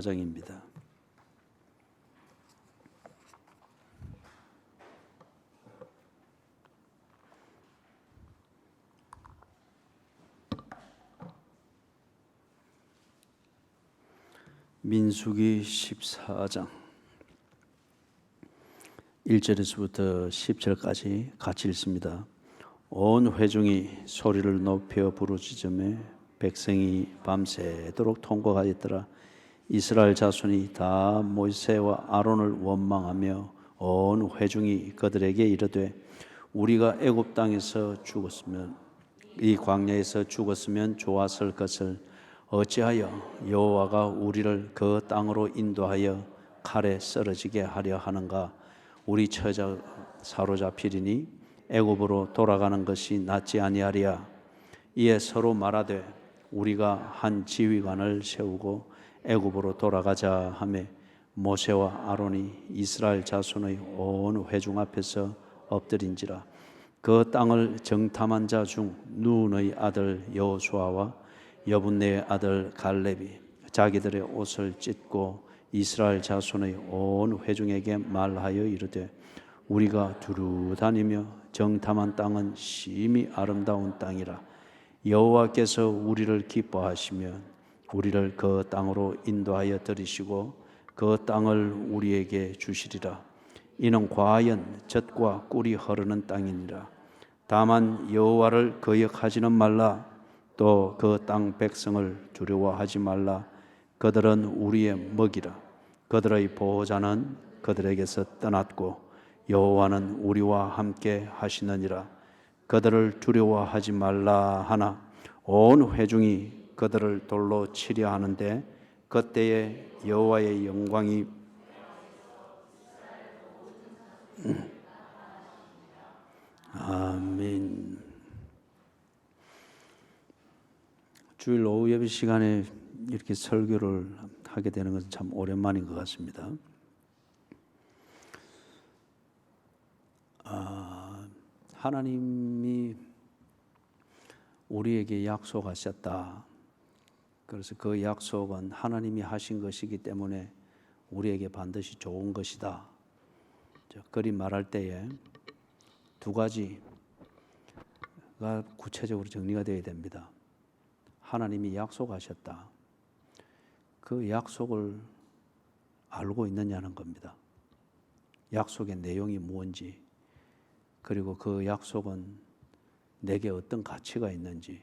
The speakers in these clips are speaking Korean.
장입니다. 민수기 14장 1절에서부터 10절까지 같이 읽습니다. 온 회중이 소리를 높여 부르짖으며 백성이 밤새도록 통곡하였더라. 이스라엘 자손이 다 모세와 아론을 원망하며 온 회중이 그들에게 이르되 우리가 애굽 땅에서 죽었으면 이 광야에서 죽었으면 좋았을 것을 어찌하여 여호와가 우리를 그 땅으로 인도하여 칼에 쓰러지게 하려 하는가? 우리 처자 사로잡히리니 애굽으로 돌아가는 것이 낫지 아니하리야. 이에 서로 말하되 우리가 한 지휘관을 세우고 애굽으로 돌아가자 하매 모세와 아론이 이스라엘 자손의 온 회중 앞에서 엎드린지라. 그 땅을 정탐한 자 중 눈의 아들 여호수아와 여분네의 아들 갈렙이 자기들의 옷을 찢고 이스라엘 자손의 온 회중에게 말하여 이르되 우리가 두루 다니며 정탐한 땅은 심히 아름다운 땅이라. 여호와께서 우리를 기뻐하시면 우리를 그 땅으로 인도하여 들이시고 그 땅을 우리에게 주시리라. 이는 과연 젖과 꿀이 흐르는 땅이니라. 다만 여호와를 거역하지는 말라. 또 그 땅 백성을 두려워하지 말라. 그들은 우리의 먹이라. 그들의 보호자는 그들에게서 떠났고 여호와는 우리와 함께 하시느니라. 그들을 두려워하지 말라 하나 온 회중이 그들을 돌로 치려 하는데 그때에 여호와의 영광이 아멘. 주일 오후 예배 시간에 이렇게 설교를 하게 되는 것은 참 오랜만인 것 같습니다. 하나님이 우리에게 약속하셨다. 그래서 그 약속은 하나님이 하신 것이기 때문에 우리에게 반드시 좋은 것이다. 그리 말할 때에 두 가지가 구체적으로 정리가 되어야 됩니다. 하나님이 약속하셨다. 그 약속을 알고 있느냐는 겁니다. 약속의 내용이 무엇인지, 그리고 그 약속은 내게 어떤 가치가 있는지,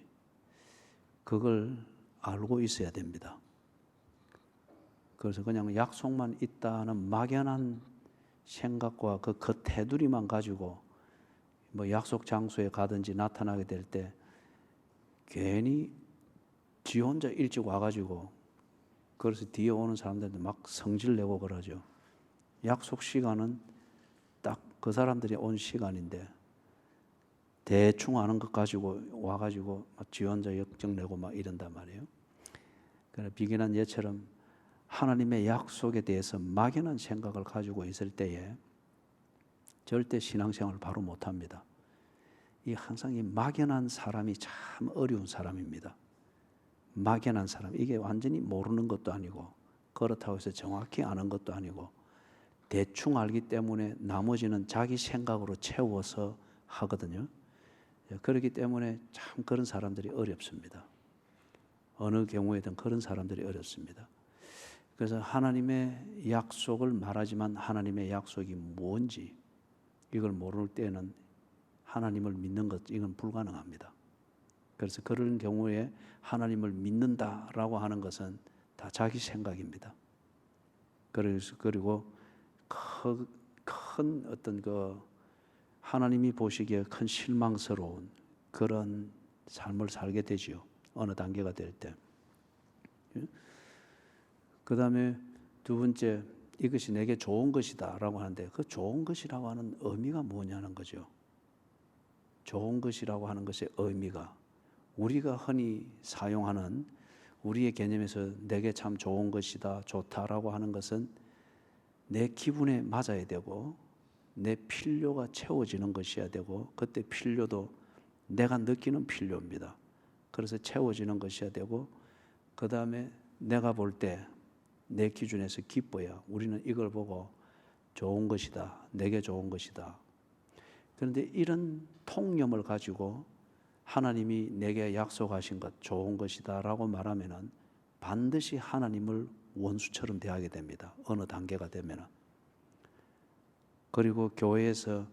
그걸 알고 있어야 됩니다. 그래서 그냥 약속만 있다는 막연한 생각과 그 테두리만 가지고 뭐 약속 장소에 가든지 나타나게 될 때 괜히 지 혼자 일찍 와가지고 그래서 뒤에 오는 사람들한테 막 성질내고 그러죠. 약속 시간은 딱 그 사람들이 온 시간인데 대충 아는 것 가지고 와가지고 지 혼자 역정내고 막 이런단 말이에요. 그러나 비견한 예처럼 하나님의 약속에 대해서 막연한 생각을 가지고 있을 때에 절대 신앙생활을 바로 못합니다. 항상 이 막연한 사람이 참 어려운 사람입니다. 막연한 사람, 이게 완전히 모르는 것도 아니고 그렇다고 해서 정확히 아는 것도 아니고 대충 알기 때문에 나머지는 자기 생각으로 채워서 하거든요. 그렇기 때문에 참 그런 사람들이 어렵습니다. 어느 경우에든 그런 사람들이 어렵습니다. 그래서 하나님의 약속을 말하지만 하나님의 약속이 뭔지 이걸 모를 때는 하나님을 믿는 것, 이건 불가능합니다. 그래서 그런 경우에 하나님을 믿는다라고 하는 것은 다 자기 생각입니다. 그리고 큰 어떤 하나님이 보시기에 큰 실망스러운 그런 삶을 살게 되지요. 어느 단계가 될 때. 그 다음에 두 번째, 이것이 내게 좋은 것이다라고 하는데 그 좋은 것이라고 하는 의미가 뭐냐는 거죠. 좋은 것이라고 하는 것의 의미가 우리가 흔히 사용하는 우리의 개념에서 내게 참 좋은 것이다, 좋다라고 하는 것은 내 기분에 맞아야 되고 내 필요가 채워지는 것이어야 되고 그때 필요도 내가 느끼는 필요입니다. 그래서 채워지는 것이어야 되고 그 다음에 내가 볼 때 내 기준에서 기뻐야 우리는 이걸 보고 좋은 것이다, 내게 좋은 것이다. 그런데 이런 통념을 가지고 하나님이 내게 약속하신 것 좋은 것이다 라고 말하면은 반드시 하나님을 원수처럼 대하게 됩니다. 어느 단계가 되면은. 그리고 교회에서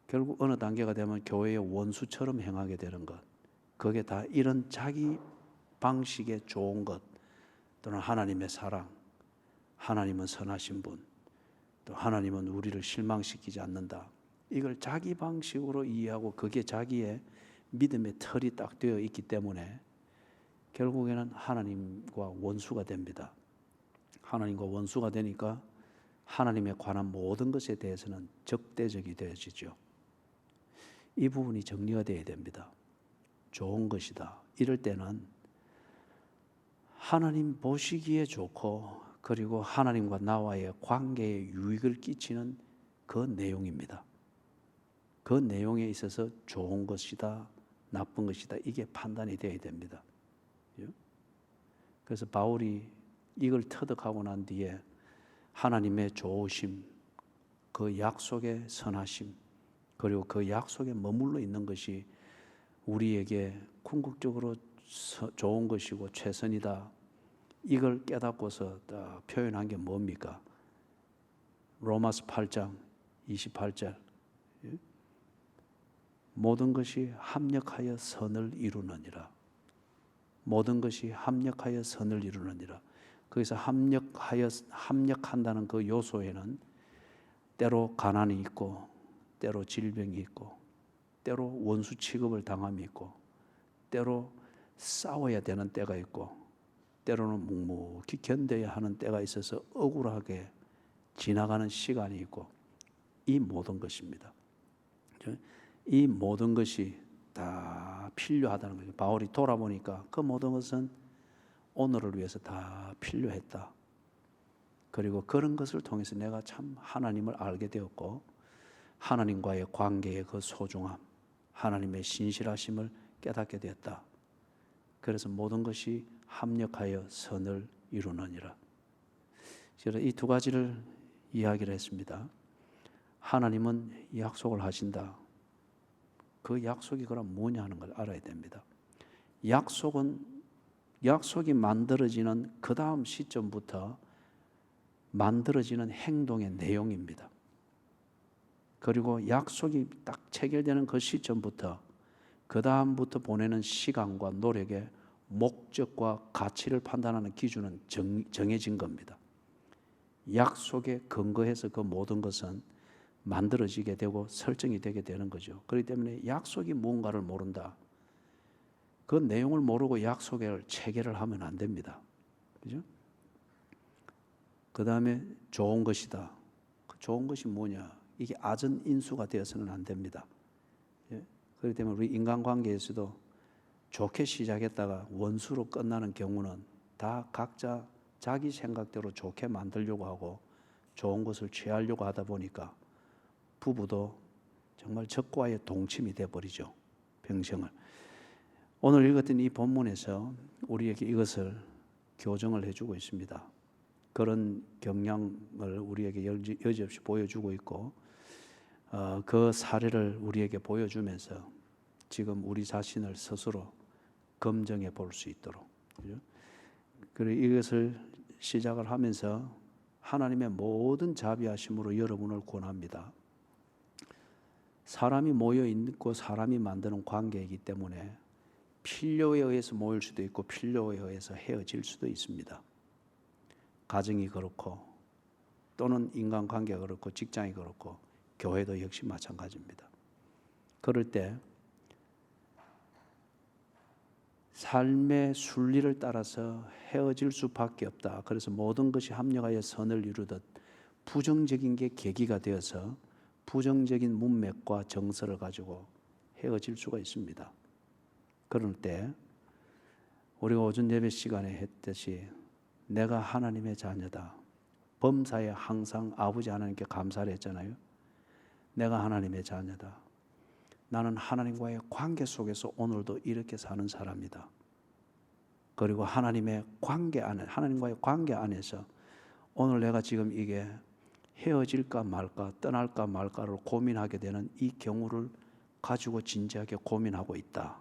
결국 어느 단계가 되면 교회의 원수처럼 행하게 되는 것, 그게 다 이런 자기 방식의 좋은 것, 또는 하나님의 사랑, 하나님은 선하신 분, 또 하나님은 우리를 실망시키지 않는다, 이걸 자기 방식으로 이해하고 그게 자기의 믿음의 털이 딱 되어 있기 때문에 결국에는 하나님과 원수가 됩니다. 하나님과 원수가 되니까 하나님에 관한 모든 것에 대해서는 적대적이 되어지죠. 이 부분이 정리가 되어야 됩니다. 좋은 것이다. 이럴 때는 하나님 보시기에 좋고 그리고 하나님과 나와의 관계에 유익을 끼치는 그 내용입니다. 그 내용에 있어서 좋은 것이다, 나쁜 것이다, 이게 판단이 되어야 됩니다. 그래서 바울이 이걸 터득하고 난 뒤에 하나님의 좋으심, 그 약속의 선하심, 그리고 그 약속에 머물러 있는 것이 우리에게 궁극적으로 좋은 것이고 최선이다, 이걸 깨닫고서 표현한 게 뭡니까? 로마서 8장 28절, 모든 것이 합력하여 선을 이루느니라. 모든 것이 합력하여 선을 이루느니라. 거기서 합력한다는 그 요소에는 때로 가난이 있고, 때로 질병이 있고, 때로 원수 취급을 당함이 있고, 때로 싸워야 되는 때가 있고, 때로는 묵묵히 견뎌야 하는 때가 있어서 억울하게 지나가는 시간이 있고, 이 모든 것입니다. 이 모든 것이 다 필요하다는 거죠. 바울이 돌아보니까 그 모든 것은 오늘을 위해서 다 필요했다. 그리고 그런 것을 통해서 내가 참 하나님을 알게 되었고, 하나님과의 관계의 그 소중함, 하나님의 신실하심을 깨닫게 되었다. 그래서 모든 것이 합력하여 선을 이루느니라. 제가 이 두 가지를 이야기를 했습니다. 하나님은 약속을 하신다. 그 약속이 그럼 뭐냐 하는 걸 알아야 됩니다. 약속이 만들어지는 그 다음 시점부터 만들어지는 행동의 내용입니다. 그리고 약속이 딱 체결되는 그 시점부터 그 다음부터 보내는 시간과 노력의 목적과 가치를 판단하는 기준은 정해진 겁니다. 약속에 근거해서 그 모든 것은 만들어지게 되고 설정이 되게 되는 거죠. 그렇기 때문에 약속이 뭔가를 모른다, 그 내용을 모르고 약속을 체결을 하면 안 됩니다. 그죠? 그 다음에 좋은 것이다. 그 좋은 것이 뭐냐? 이게 아전 인수가 되어서는 안 됩니다. 그렇기 때문에 우리 인간관계에서도 좋게 시작했다가 원수로 끝나는 경우는 다 각자 자기 생각대로 좋게 만들려고 하고 좋은 것을 취하려고 하다 보니까 부부도 정말 적과의 동침이 되어버리죠. 평생을. 오늘 읽었던 이 본문에서 우리에게 이것을 교정을 해주고 있습니다. 그런 경향을 우리에게 여지없이 보여주고 있고, 그 사례를 우리에게 보여주면서 지금 우리 자신을 스스로 검증해 볼 수 있도록, 그리고 이것을 시작을 하면서 하나님의 모든 자비하심으로 여러분을 권합니다. 사람이 모여 있고 사람이 만드는 관계이기 때문에 필요에 의해서 모일 수도 있고 필요에 의해서 헤어질 수도 있습니다. 가정이 그렇고, 또는 인간관계가 그렇고, 직장이 그렇고, 교회도 역시 마찬가지입니다. 그럴 때 삶의 순리를 따라서 헤어질 수밖에 없다. 그래서 모든 것이 합력하여 선을 이루듯 부정적인 게 계기가 되어서 부정적인 문맥과 정서를 가지고 헤어질 수가 있습니다. 그럴 때 우리가 오전 예배 시간에 했듯이 내가 하나님의 자녀다. 범사에 항상 아버지 하나님께 감사를 했잖아요. 내가 하나님의 자녀다. 나는 하나님과의 관계 속에서 오늘도 이렇게 사는 사람이다. 그리고 하나님의 관계 안에, 하나님과의 관계 안에서 오늘 내가 지금 이게 헤어질까 말까, 떠날까 말까를 고민하게 되는 이 경우를 가지고 진지하게 고민하고 있다.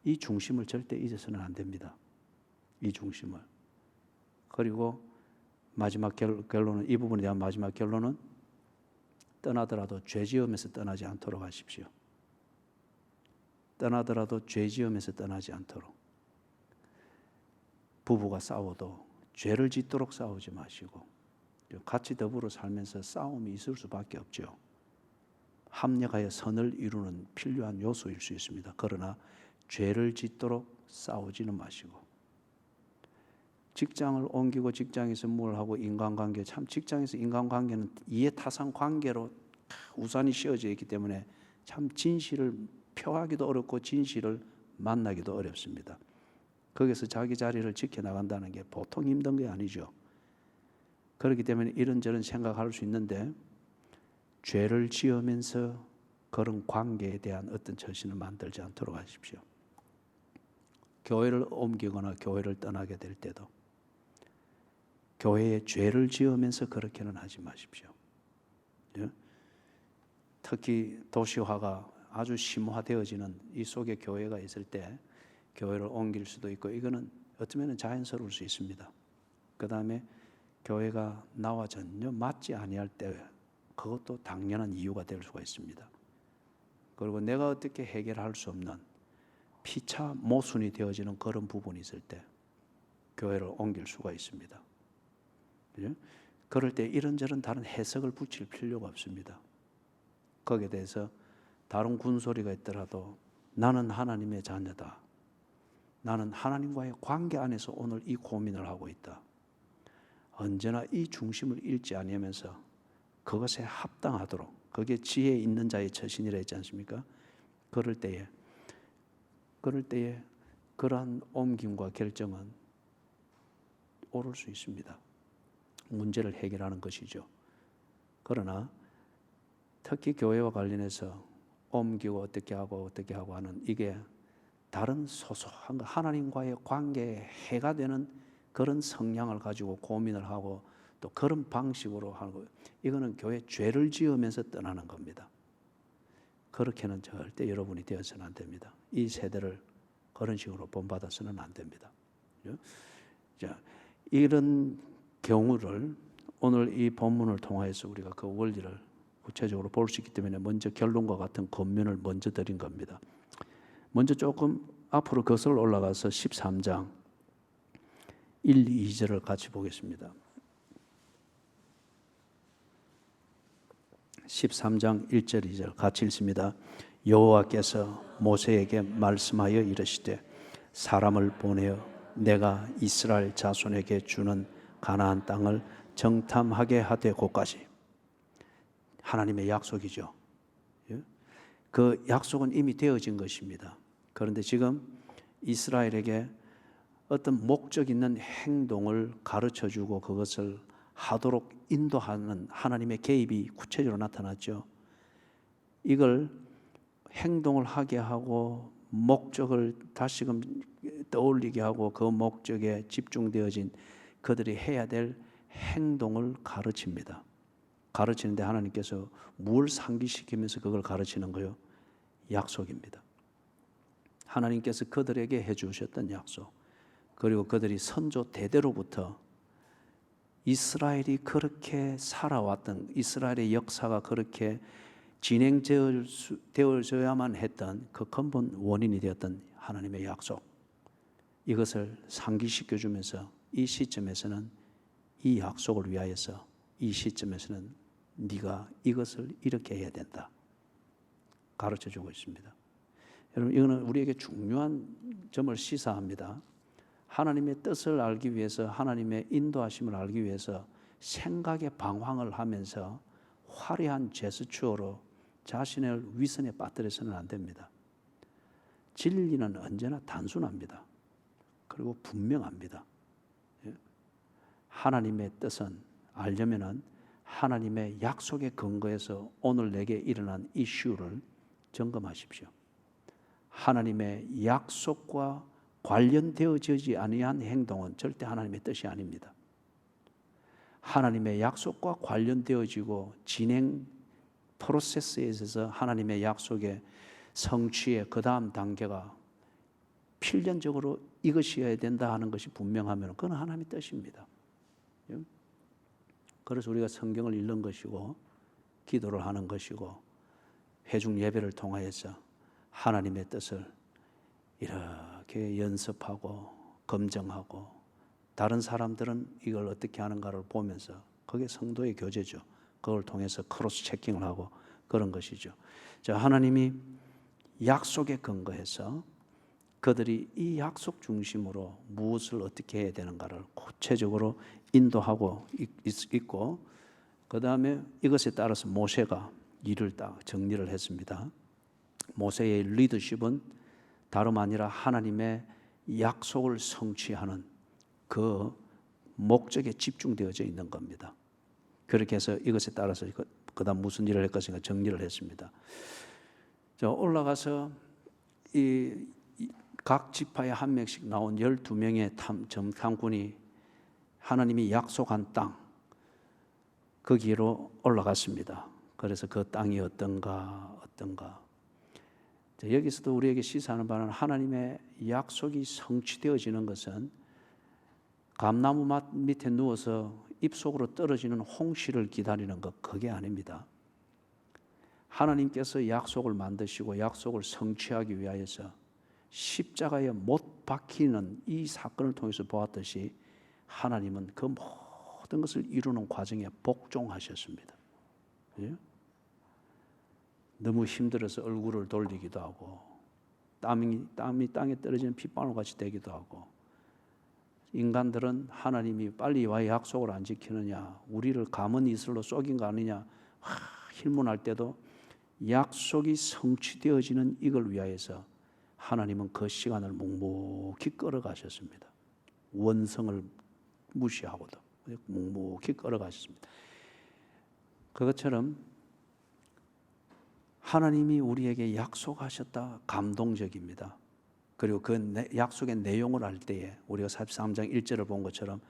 이 중심을 절대 잊어서는 안 됩니다. 이 중심을. 그리고 마지막 결론은, 이 부분에 대한 마지막 결론은, 떠나더라도 죄 지으면서 떠나지 않도록 하십시오. 떠나더라도 죄 지으면서 떠나지 않도록. 부부가 싸워도 죄를 짓도록 싸우지 마시고, 같이 더불어 살면서 싸움이 있을 수밖에 없죠. 합력하여 선을 이루는 필요한 요소일 수 있습니다. 그러나 죄를 짓도록 싸우지는 마시고, 직장을 옮기고 직장에서 뭘 하고 인간관계, 참 직장에서 인간관계는 이해타산 관계로 우산이 씌워져 있기 때문에 참 진실을 표하기도 어렵고 진실을 만나기도 어렵습니다. 거기서 자기 자리를 지켜나간다는 게 보통 힘든 게 아니죠. 그렇기 때문에 이런저런 생각할 수 있는데, 죄를 지으면서 그런 관계에 대한 어떤 처신을 만들지 않도록 하십시오. 교회를 옮기거나 교회를 떠나게 될 때도 교회에 죄를 지으면서 그렇게는 하지 마십시오. 특히 도시화가 아주 심화되어지는 이 속에 교회가 있을 때 교회를 옮길 수도 있고, 이거는 어쩌면 자연스러울 수 있습니다. 그 다음에 교회가 나와 전혀 맞지 아니할 때 그것도 당연한 이유가 될 수가 있습니다. 그리고 내가 어떻게 해결할 수 없는 피차 모순이 되어지는 그런 부분이 있을 때 교회를 옮길 수가 있습니다. 그럴 때 이런저런 다른 해석을 붙일 필요가 없습니다. 거기에 대해서 다른 군소리가 있더라도 나는 하나님의 자녀다. 나는 하나님과의 관계 안에서 오늘 이 고민을 하고 있다. 언제나 이 중심을 잃지 않으면서 그것에 합당하도록, 그게 지혜 있는 자의 처신이라 했지 않습니까? 그럴 때에 그러한 옮김과 결정은 옳을 수 있습니다. 문제를 해결하는 것이죠. 그러나 특히 교회와 관련해서 옮기고 어떻게 하고 하는 이게 다른 소소한 하나님과의 관계에 해가 되는 그런 성향을 가지고 고민을 하고 또 그런 방식으로 하는 거예요. 이거는 교회 죄를 지으면서 떠나는 겁니다. 그렇게는 절대 여러분이 되어서는 안 됩니다. 이 세대를 그런 식으로 본받아서는 안 됩니다. 자, 이런 경우를 오늘 이 본문을 통해서 우리가 그 원리를 구체적으로 볼 수 있기 때문에 먼저 결론과 같은 겉면을 먼저 드린 겁니다. 먼저 조금 앞으로 거슬러 올라가서 13장 1, 2절을 같이 보겠습니다. 13장 1절 2절 같이 읽습니다. 여호와께서 모세에게 말씀하여 이르시되 사람을 보내어 내가 이스라엘 자손에게 주는 가나안 땅을 정탐하게 하되 고까지. 하나님의 약속이죠. 그 약속은 이미 되어진 것입니다. 그런데 지금 이스라엘에게 어떤 목적 있는 행동을 가르쳐주고 그것을 하도록 인도하는 하나님의 개입이 구체적으로 나타났죠. 이걸 행동을 하게 하고 목적을 다시금 떠올리게 하고 그 목적에 집중되어진 그들이 해야 될 행동을 가르칩니다. 가르치는데 하나님께서 뭘 상기시키면서 그걸 가르치는 거요? 약속입니다. 하나님께서 그들에게 해주셨던 약속, 그리고 그들이 선조 대대로부터 이스라엘이 그렇게 살아왔던, 이스라엘의 역사가 그렇게 진행되어져야만 했던 그 근본 원인이 되었던 하나님의 약속, 이것을 상기시켜주면서 이 시점에서는 이 약속을 위하여서 이 시점에서는 네가 이것을 이렇게 해야 된다 가르쳐주고 있습니다. 여러분, 이거는 우리에게 중요한 점을 시사합니다. 하나님의 뜻을 알기 위해서, 하나님의 인도하심을 알기 위해서 생각의 방황을 하면서 화려한 제스처로 자신을 위선에 빠뜨려서는 안 됩니다. 진리는 언제나 단순합니다. 그리고 분명합니다. 하나님의 뜻은 알려면은 하나님의 약속의 근거에서 오늘 내게 일어난 이슈를 점검하십시오. 하나님의 약속과 관련되어지지 아니한 행동은 절대 하나님의 뜻이 아닙니다. 하나님의 약속과 관련되어지고 진행 프로세스에 있어서 하나님의 약속의 성취의 그 다음 단계가 필연적으로 이것이어야 된다 하는 것이 분명하면 그건 하나님의 뜻입니다. 그래서 우리가 성경을 읽는 것이고 기도를 하는 것이고 회중 예배를 통하여서 하나님의 뜻을 이렇게 연습하고 검증하고 다른 사람들은 이걸 어떻게 하는가를 보면서 그게 성도의 교제죠. 그걸 통해서 크로스 체킹을 하고 그런 것이죠. 자, 하나님이 약속에 근거해서 그들이 이 약속 중심으로 무엇을 어떻게 해야 되는가를 구체적으로 인도하고 있고, 그 다음에 이것에 따라서 모세가 일을 딱 정리를 했습니다. 모세의 리더십은 다름 아니라 하나님의 약속을 성취하는 그 목적에 집중되어져 있는 겁니다. 그렇게 해서 이것에 따라서 그 다음 무슨 일을 할 것인가 정리를 했습니다. 자, 올라가서 이 각 지파에 한 명씩 나온 12명의 탐꾼이 하나님이 약속한 땅 거기로 올라갔습니다. 그래서 그 땅이 어떤가. 자, 여기서도 우리에게 시사하는 바는 하나님의 약속이 성취되어지는 것은 감나무 밑에 누워서 입속으로 떨어지는 홍시를 기다리는 것, 그게 아닙니다. 하나님께서 약속을 만드시고 약속을 성취하기 위하여서 십자가에 못 박히는 이 사건을 통해서 보았듯이 하나님은 그 모든 것을 이루는 과정에 복종하셨습니다. 예? 너무 힘들어서 얼굴을 돌리기도 하고 땀이 땅에 떨어지는 핏방울같이 되기도 하고, 인간들은 하나님이 빨리 와 약속을 안 지키느냐, 우리를 감은 이슬로 쏘긴 거 아니냐 힐문할 때도 약속이 성취되어지는 이걸 위하여서 하나님은 그 시간을 묵묵히 끌어가셨습니다. 원성을 무시하고도 묵묵히 끌어가셨습니다. 그것처럼 하나님이 우리에게 약속하셨다, 감동적입니다. 그리고 그 약속의 내용을 알 때에 우리가 43장 1절을 본 것처럼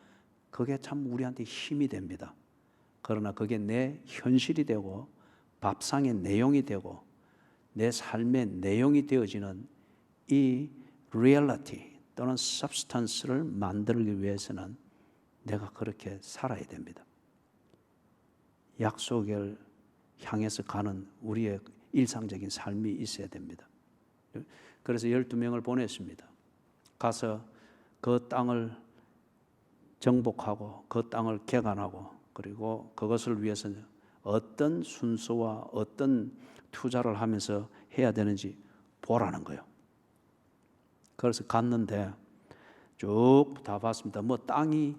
그게 참 우리한테 힘이 됩니다. 그러나 그게 내 현실이 되고 밥상의 내용이 되고 내 삶의 내용이 되어지는 이 reality 또는 substance를 만들기 위해서는 내가 그렇게 살아야 됩니다. 약속을 향해서 가는 우리의 일상적인 삶이 있어야 됩니다. 그래서 12명을 보냈습니다. 가서 그 땅을 정복하고 그 땅을 개간하고 그리고 그것을 위해서 어떤 순서와 어떤 투자를 하면서 해야 되는지 보라는 거예요. 그래서 갔는데 쭉 다 봤습니다. 뭐 땅이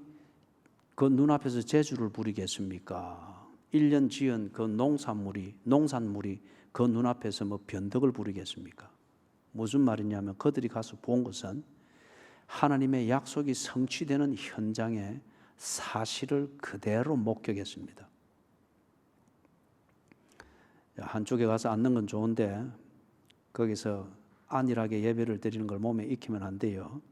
그 눈앞에서 재주를 부리겠습니까? 1년 지은 그 농산물이 그 눈앞에서 뭐 변덕을 부리겠습니까? 무슨 말이냐면 그들이 가서 본 것은 하나님의 약속이 성취되는 현장의 사실을 그대로 목격했습니다. 한쪽에 가서 앉는 건 좋은데 거기서 안일하게 예배를 드리는 걸 몸에 익히면 안 돼요.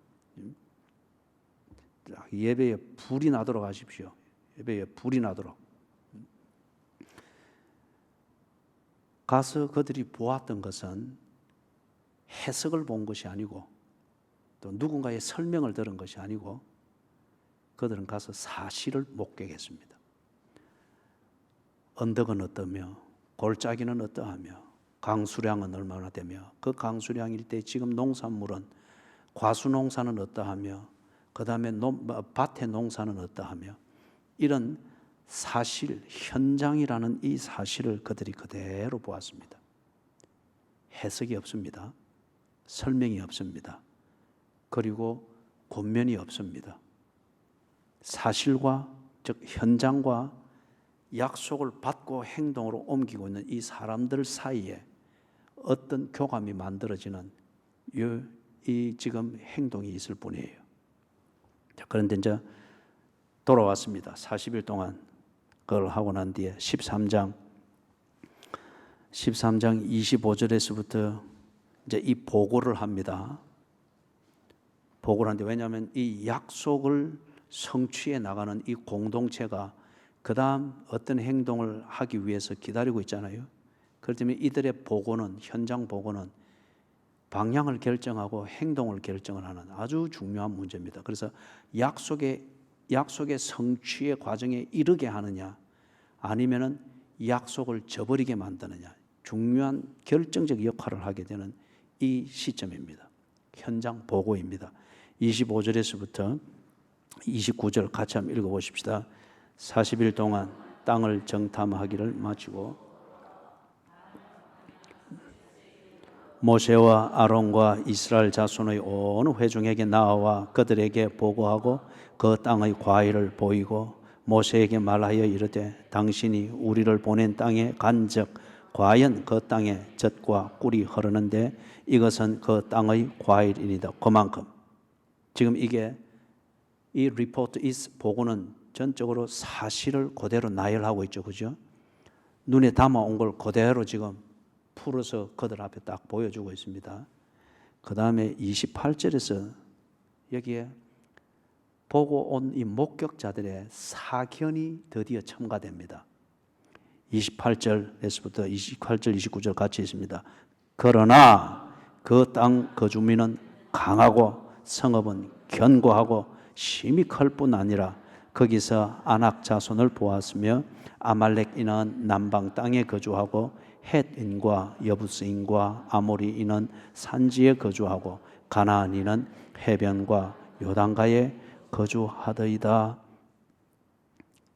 예배에 불이 나도록 하십시오. 예배에 불이 나도록. 가서 그들이 보았던 것은 해석을 본 것이 아니고 또 누군가의 설명을 들은 것이 아니고 그들은 가서 사실을 목격했습니다. 언덕은 어떠며 골짜기는 어떠하며 강수량은 얼마나 되며 그 강수량일 때 지금 농산물은 과수농사는 어떠하며 그 다음에 밭의 농사는 어떠하며 이런 사실, 현장이라는 이 사실을 그들이 그대로 보았습니다. 해석이 없습니다. 설명이 없습니다. 그리고 권면이 없습니다. 사실과 즉 현장과 약속을 받고 행동으로 옮기고 있는 이 사람들 사이에 어떤 교감이 만들어지는 이 지금 행동이 있을 뿐이에요. 자, 그런데 이제 돌아왔습니다. 40일 동안 그걸 하고 난 뒤에 13장 25절에서부터 이제 이 보고를 합니다. 보고를 하는데, 왜냐하면 이 약속을 성취해 나가는 이 공동체가 그 다음 어떤 행동을 하기 위해서 기다리고 있잖아요. 그렇기 때문에 이들의 보고는, 현장 보고는 방향을 결정하고 행동을 결정을 하는 아주 중요한 문제입니다. 그래서 약속의 성취의 과정에 이르게 하느냐, 아니면은 약속을 저버리게 만드느냐, 중요한 결정적 역할을 하게 되는 이 시점입니다. 현장 보고입니다. 25절에서부터 29절 같이 한번 읽어보십시다. 40일 동안 땅을 정탐하기를 마치고 모세와 아론과 이스라엘 자손의 온 회중에게 나와 그들에게 보고하고 그 땅의 과일을 보이고 모세에게 말하여 이르되 당신이 우리를 보낸 땅에 간즉 과연 그 땅에 젖과 꿀이 흐르는데 이것은 그 땅의 과일이니이다. 그만큼 지금 이게 이 리포트, 이 보고는 전적으로 사실을 그대로 나열하고 있죠. 그죠? 눈에 담아온 걸 그대로 지금 풀어서 그들 앞에 딱 보여주고 있습니다. 그 다음에 28절에서 여기에 보고 온 이 목격자들의 사견이 드디어 첨가됩니다. 28절에서부터 28절, 29절 같이 있습니다. 그러나 그 땅 거주민은 강하고 성읍은 견고하고 심히 클 뿐 아니라 거기서 아낙 자손을 보았으며 아말렉인은 남방 땅에 거주하고 헷인과 여부스인과 아모리인은 산지에 거주하고 가나안인은 해변과 요단가에 거주하더이다.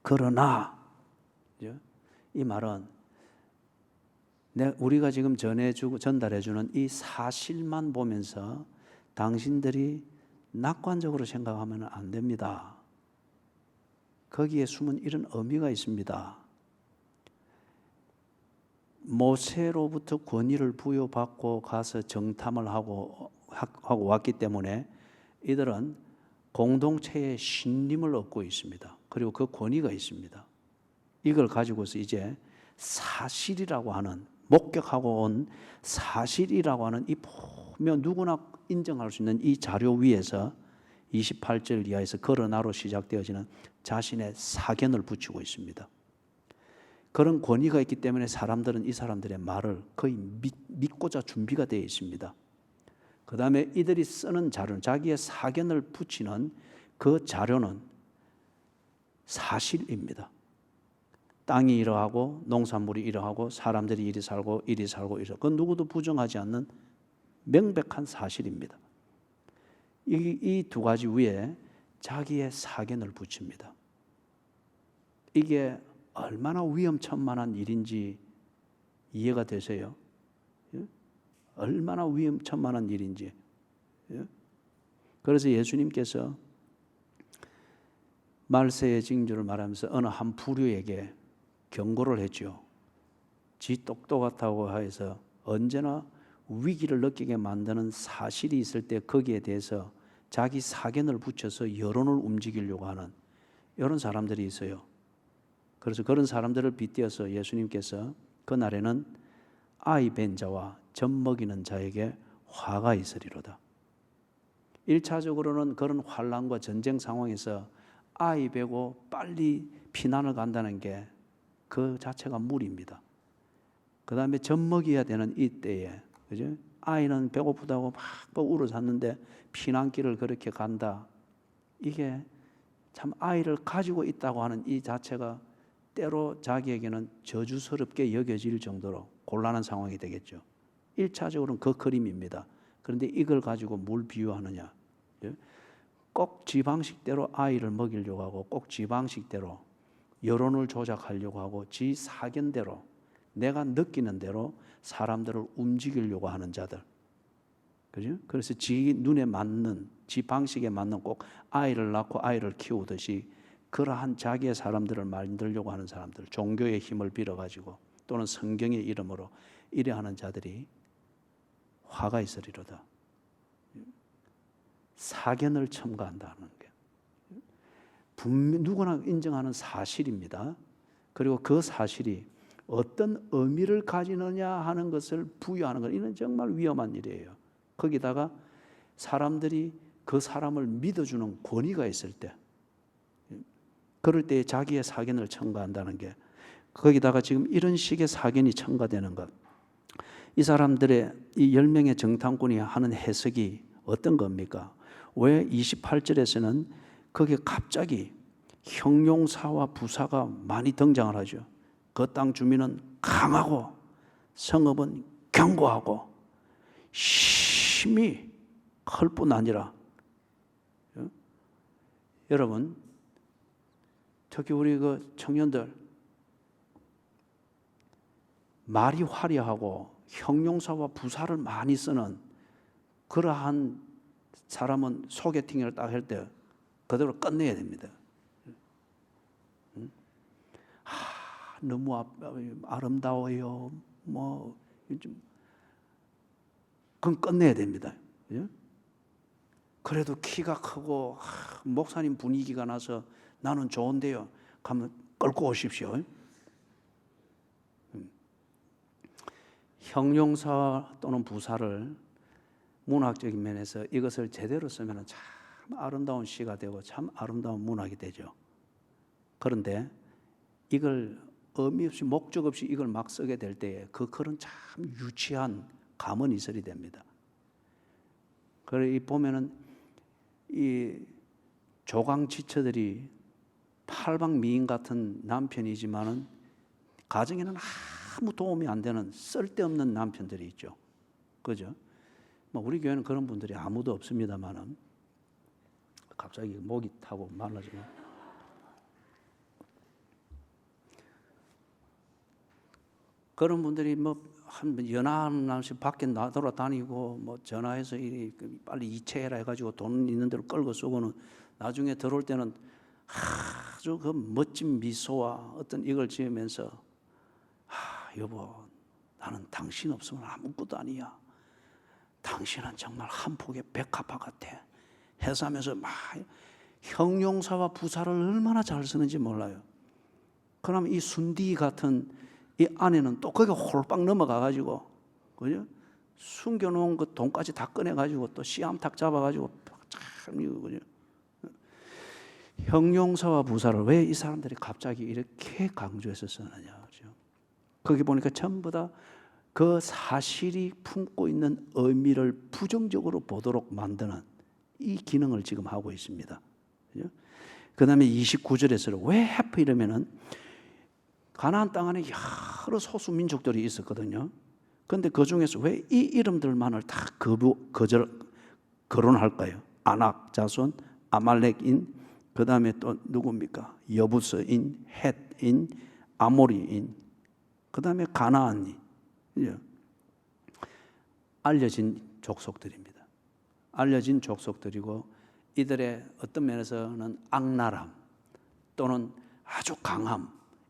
그러나 이 말은 우리가 지금 전해주고 전달해주는 이 사실만 보면서 당신들이 낙관적으로 생각하면 안 됩니다. 거기에 숨은 이런 의미가 있습니다. 모세로부터 권위를 부여받고 가서 정탐을 하고 왔기 때문에 이들은 공동체의 신림을 얻고 있습니다. 그리고 그 권위가 있습니다. 이걸 가지고서 이제 사실이라고 하는, 목격하고 온 사실이라고 하는 이 보면 누구나 인정할 수 있는 이 자료 위에서 28절 이하에서 그러나로 시작되어지는 자신의 사견을 붙이고 있습니다. 그런 권위가 있기 때문에 사람들은 이 사람들의 말을 거의 믿고자 준비가 되어 있습니다. 그 다음에 이들이 쓰는 자료는, 자기의 사견을 붙이는 그 자료는 사실입니다. 땅이 이러하고 농산물이 이러하고 사람들이 이리 살고 그건 누구도 부정하지 않는 명백한 사실입니다. 이 두 가지 위에 자기의 사견을 붙입니다. 이게 얼마나 위험천만한 일인지 이해가 되세요? 얼마나 위험천만한 일인지. 그래서 예수님께서 말세의 징조를 말하면서 어느 한 부류에게 경고를 했죠. 지 똑똑하다고 해서 언제나 위기를 느끼게 만드는 사실이 있을 때 거기에 대해서 자기 사견을 붙여서 여론을 움직이려고 하는 이런 사람들이 있어요. 그래서 그런 사람들을 빗대어서 예수님께서 그날에는 아이 벤 자와 젖 먹이는 자에게 화가 있으리로다. 1차적으로는 그런 환난과 전쟁 상황에서 아이 베고 빨리 피난을 간다는 게 그 자체가 무리입니다. 그 다음에 젖 먹여야 되는 이때에, 그죠? 아이는 배고프다고 막 울어 잤는데 피난길을 그렇게 간다. 이게 참 아이를 가지고 있다고 하는 이 자체가 때로 자기에게는 저주스럽게 여겨질 정도로 곤란한 상황이 되겠죠. 1차적으로는 그 그림입니다. 그런데 이걸 가지고 뭘 비유하느냐? 꼭 지 방식대로 아이를 먹이려고 하고 꼭 지 방식대로 여론을 조작하려고 하고 지 사견대로 내가 느끼는 대로 사람들을 움직이려고 하는 자들. 그죠? 그래서 지 눈에 맞는, 지 방식에 맞는 꼭 아이를 낳고 아이를 키우듯이 그러한 자기의 사람들을 만들려고 하는 사람들, 종교의 힘을 빌어가지고 또는 성경의 이름으로 이래 하는 자들이 화가 있으리로다. 사견을 첨가한다는 게 분명 누구나 인정하는 사실입니다. 그리고 그 사실이 어떤 의미를 가지느냐 하는 것을 부여하는 것, 이는 정말 위험한 일이에요. 거기다가 사람들이 그 사람을 믿어주는 권위가 있을 때, 그럴 때 자기의 사견을 첨가한다는 게, 거기다가 지금 이런 식의 사견이 첨가되는 것, 이 사람들의 이 10명의 정탐꾼이 하는 해석이 어떤 겁니까? 왜 28절에서는 거기에 갑자기 형용사와 부사가 많이 등장을 하죠. 그 땅 주민은 강하고 성읍은 견고하고 심히 클 뿐 아니라, 여러분 특히 우리 그 청년들, 말이 화려하고 형용사와 부사를 많이 쓰는 그러한 사람은 소개팅을 딱 할 때 그대로 끝내야 됩니다. 너무 아름다워요. 그건 끝내야 됩니다. 그래도 키가 크고 목사님 분위기가 나서 나는 좋은데요. 가면 끌고 오십시오. 형용사 또는 부사를 문학적인 면에서 이것을 제대로 쓰면 참 아름다운 시가 되고 참 아름다운 문학이 되죠. 그런데 이걸 의미 없이 목적 없이 이걸 막 쓰게 될 때에 그 글은 참 유치한 가문이설이 됩니다. 그래 보면은 이 조강지처들이 팔방미인 같은 남편이지만은 가정에는 아무 도움이 안 되는 쓸데없는 남편들이 있죠. 그죠? 뭐 우리 교회는 그런 분들이 아무도 없습니다만은, 갑자기 목이 타고 말라지고. 그런 분들이 한 연한 날씩 밖에 돌아다니고 전화해서 빨리 이체해라 해가지고 돈 있는 대로 끌고 쓰고는 나중에 들어올 때는 아주 그 멋진 미소와 어떤 이걸 지으면서 여보, 나는 당신 없으면 아무것도 아니야. 당신은 정말 한 폭의 백합화 같아. 해서 하면서 막 형용사와 부사를 얼마나 잘 쓰는지 몰라요. 그러면 이 순디 같은 이 아내는 또 거기 홀빵 넘어가가지고, 그죠? 숨겨놓은 그 돈까지 다 꺼내가지고 또 씨암탉 잡아가지고 참 이거, 그죠? 형용사와 부사를 왜 이 사람들이 갑자기 이렇게 강조해서 쓰느냐, 그죠? 거기 보니까 전부 다 그 사실이 품고 있는 의미를 부정적으로 보도록 만드는 이 기능을 지금 하고 있습니다. 그죠? 그 다음에 29절에서는 왜 하필 이러면은 가나안 땅 안에 여러 소수 민족들이 있었거든요. 그런데 그 중에서 왜 이 이름들만을 다 거론할까요? 아낙 자손, 아말렉인, 그 다음에 또 누굽니까? 여부스인, 헷인, 아모리인, 그 다음에 가나안인. 알려진 족속들입니다. 알려진 족속들이고, 이들의 어떤 면에서는 악랄함 또는 아주 강함,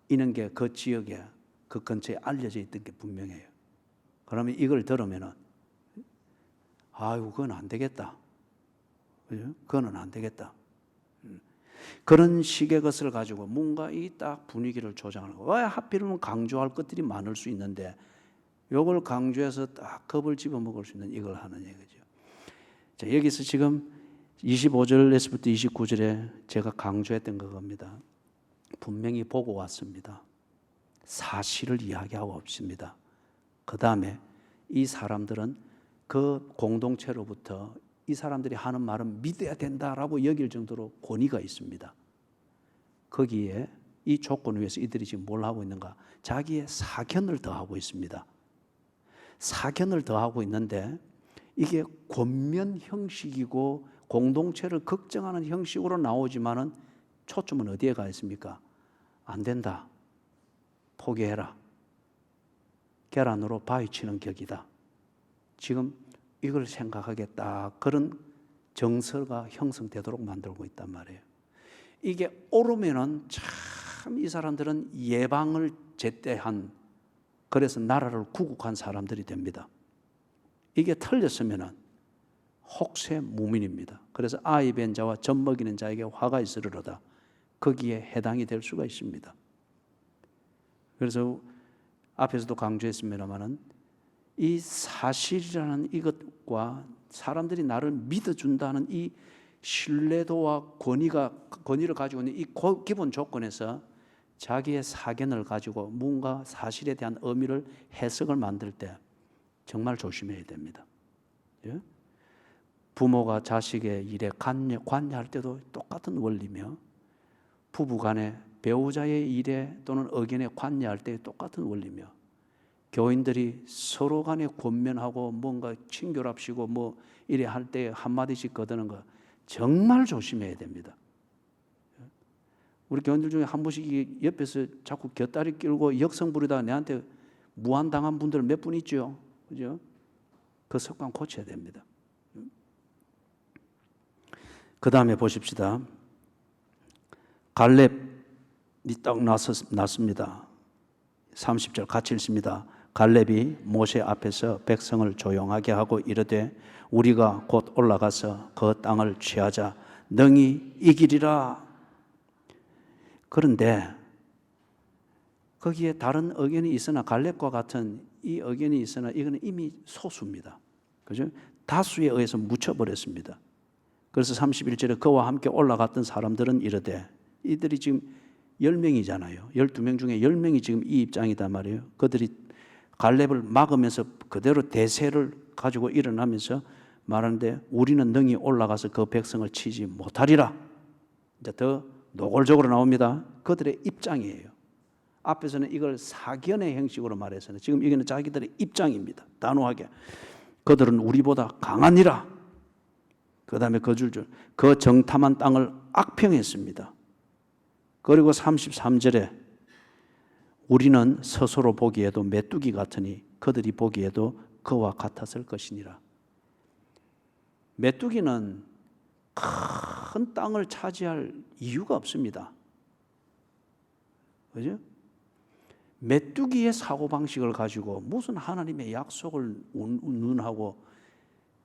이런 게 그 지역에, 그 근처에 알려져 있던 게 분명해요. 그러면 이걸 들으면은 아이고, 그건 안 되겠다. 그죠? 그거는 안 되겠다. 그런 식의 것을 가지고 뭔가 이 딱 분위기를 조장하는 거. 왜 하필이면 강조할 것들이 많을 수 있는데 이걸 강조해서 딱 겁을 집어먹을 수 있는 이걸 하는 얘기죠. 자, 여기서 지금 25절에서부터 29절에 제가 강조했던 그겁니다. 분명히 보고 왔습니다. 사실을 이야기하고 없습니다. 그 다음에 이 사람들은 그 공동체로부터 이 사람들이 하는 말은 믿어야 된다라고 여길 정도로 권위가 있습니다. 거기에 이 조건을 위해서 이들이 지금 뭘 하고 있는가? 자기의 사견을 더하고 있습니다. 사견을 더하고 있는데 이게 권면 형식이고 공동체를 걱정하는 형식으로 나오지만은 초점은 어디에 가 있습니까? 안 된다. 포기해라. 계란으로 바위 치는 격이다. 지금 이걸 생각하겠다. 그런 정서가 형성되도록 만들고 있단 말이에요. 이게 옳으면은 참 이 사람들은 예방을 제때한, 그래서 나라를 구국한 사람들이 됩니다. 이게 틀렸으면은 혹세무민입니다. 그래서 아이 벤 자와 젖 먹이는 자에게 화가 있으리로다. 거기에 해당이 될 수가 있습니다. 그래서 앞에서도 강조했습니다만은 이 사실이라는 이것과 사람들이 나를 믿어준다는 이 신뢰도와 권위를 가지고 있는 이 기본 조건에서 자기의 사견을 가지고 뭔가 사실에 대한 의미를 해석을 만들 때 정말 조심해야 됩니다. 예? 부모가 자식의 일에 관여할 때도 똑같은 원리며 부부간에 배우자의 일에 또는 의견에 관여할 때 똑같은 원리며 교인들이 서로 간에 권면하고 뭔가 친교랍시고 뭐 이래 할 때 한마디씩 거드는 거 정말 조심해야 됩니다. 우리 교인들 중에 한 번씩 옆에서 자꾸 곁다리 끌고 역성 부리다가 내한테 무한당한 분들 몇 분 있죠. 그죠? 그 습관 고쳐야 됩니다. 그 다음에 보십시다. 갈렙이 딱 났습니다. 30절 같이 읽습니다. 갈렙이 모세 앞에서 백성을 조용하게 하고 이르되 우리가 곧 올라가서 그 땅을 취하자 능히 이기리라. 그런데 거기에 다른 의견이 있으나 갈렙과 같은 이 의견이 있으나 이거는 이미 소수입니다. 그죠? 다수에 의해서 묻혀버렸습니다. 그래서 31절에 그와 함께 올라갔던 사람들은 이르되 이들이 지금 10명이잖아요. 12명 중에 10명이 지금 이 입장이단 말이에요. 그들이 갈렙을 막으면서 그대로 대세를 가지고 일어나면서 말하는데 우리는 능히 올라가서 그 백성을 치지 못하리라. 이제 더 노골적으로 나옵니다. 그들의 입장이에요. 앞에서는 이걸 사견의 형식으로 말해서는 지금 이거는 자기들의 입장입니다. 단호하게. 그들은 우리보다 강하니라. 그 다음에 그 정탐한 땅을 악평했습니다. 그리고 33절에 우리는 스스로 보기에도 메뚜기 같으니 그들이 보기에도 그와 같았을 것이니라. 메뚜기는 큰 땅을 차지할 이유가 없습니다. 그죠? 메뚜기의 사고방식을 가지고 무슨 하나님의 약속을 운운하고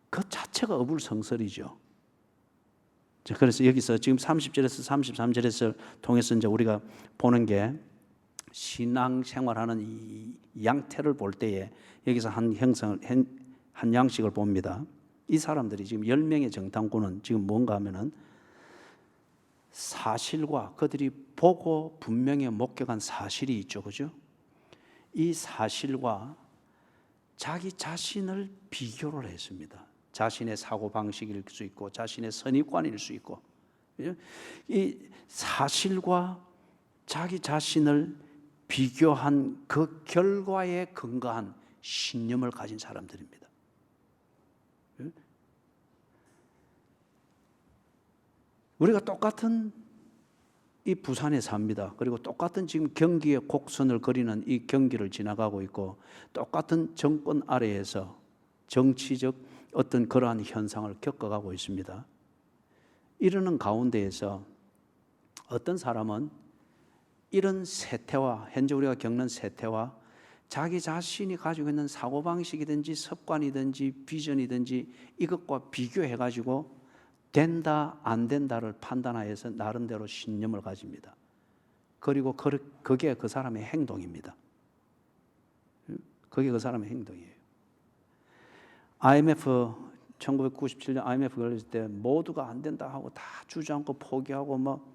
그 자체가 어불성설이죠. 그래서 여기서 지금 30절에서 33절에서 통해서 이제 우리가 보는 게 신앙생활하는 이 양태를 볼 때에 여기서 한 양식을 봅니다. 이 사람들이 지금 10명의 정탐꾼은 지금 뭔가 하면은 사실과 그들이 보고 분명히 목격한 사실이 있죠. 그죠? 이 사실과 자기 자신을 비교를 했습니다. 자신의 사고방식일 수 있고 자신의 선입관일 수 있고 이 사실과 자기 자신을 비교한 그 결과에 근거한 신념을 가진 사람들입니다. 우리가 똑같은 이 부산에 삽니다. 그리고 똑같은 지금 경기의 곡선을 그리는 이 경기를 지나가고 있고 똑같은 정권 아래에서 정치적 어떤 그러한 현상을 겪어가고 있습니다. 이러는 가운데에서 어떤 사람은 이런 세태와 현재 우리가 겪는 세태와 자기 자신이 가지고 있는 사고방식이든지 습관이든지 비전이든지 이것과 비교해가지고 된다 안 된다를 판단하여서 나름대로 신념을 가집니다. 그리고 그게 그 사람의 행동입니다. 그게 그 사람의 행동이에요. IMF 1997년 IMF 걸렸을 때 모두가 안 된다 하고 다 주저앉고 포기하고 막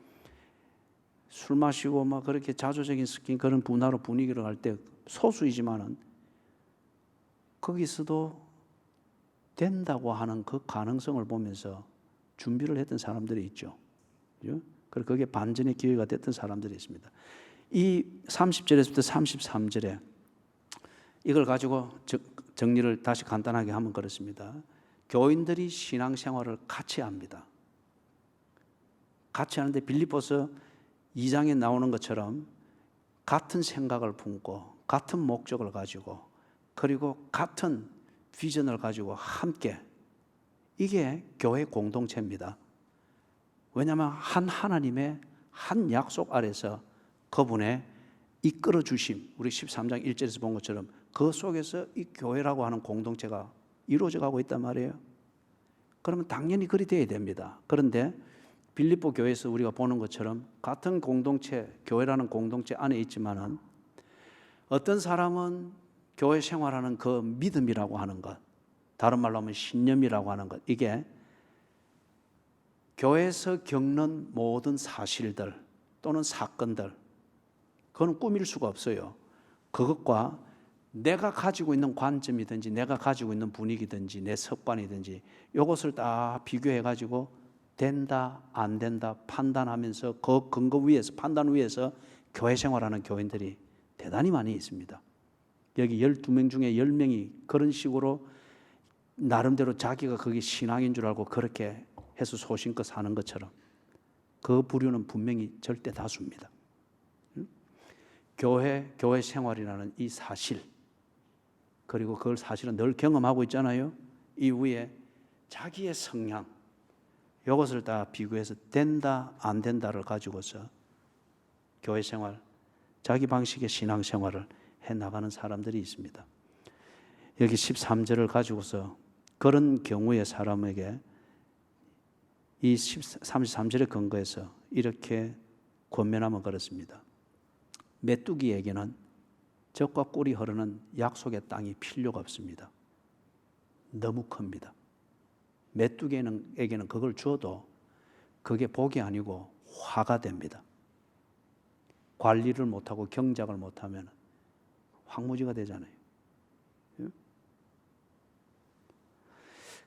술 마시고 막 그렇게 자조적인 그런 분화로 분위기를 갈 때 소수이지만은 거기서도 된다고 하는 그 가능성을 보면서 준비를 했던 사람들이 있죠. 그리고 그게 반전의 기회가 됐던 사람들이 있습니다. 이 30절에서부터 33절에 이걸 가지고 정리를 다시 간단하게 하면 그렇습니다. 교인들이 신앙생활을 같이 합니다. 같이 하는데 빌립보서 2장에 나오는 것처럼 같은 생각을 품고 같은 목적을 가지고 그리고 같은 비전을 가지고 함께 이게 교회 공동체입니다. 왜냐하면 한 하나님의 한 약속 아래서 그분의 이끌어 주심, 우리 13장 1절에서 본 것처럼 그 속에서 이 교회라고 하는 공동체가 이루어져 가고 있단 말이에요. 그러면 당연히 그리 돼야 됩니다. 그런데 빌립보 교회에서 우리가 보는 것처럼 같은 공동체, 교회라는 공동체 안에 있지만은 어떤 사람은 교회 생활하는 그 믿음이라고 하는 것, 다른 말로 하면 신념이라고 하는 것, 이게 교회에서 겪는 모든 사실들 또는 사건들, 그건 꾸밀 수가 없어요. 그것과 내가 가지고 있는 관점이든지 내가 가지고 있는 분위기든지 내 습관이든지 이것을 다 비교해 가지고 된다 안 된다 판단하면서 그 근거 위에서, 판단 위에서 교회 생활하는 교인들이 대단히 많이 있습니다. 여기 12명 중에 10명이 그런 식으로 나름대로 자기가 그게 신앙인 줄 알고 그렇게 해서 소신껏 사는 것처럼 그 부류는 분명히 절대 다수입니다. 교회 생활이라는 이 사실, 그리고 그걸 사실은 늘 경험하고 있잖아요. 이후에 자기의 성향, 이것을 다 비교해서 된다 안 된다를 가지고서 교회 생활, 자기 방식의 신앙 생활을 해나가는 사람들이 있습니다. 여기 13절을 가지고서 그런 경우의 사람에게 이 33절의 근거에서 이렇게 권면하면 그렇습니다. 메뚜기에게는 젖과 꿀이 흐르는 약속의 땅이 필요가 없습니다. 너무 큽니다. 메뚜기에게는 그걸 줘도 그게 복이 아니고 화가 됩니다. 관리를 못하고 경작을 못하면 황무지가 되잖아요.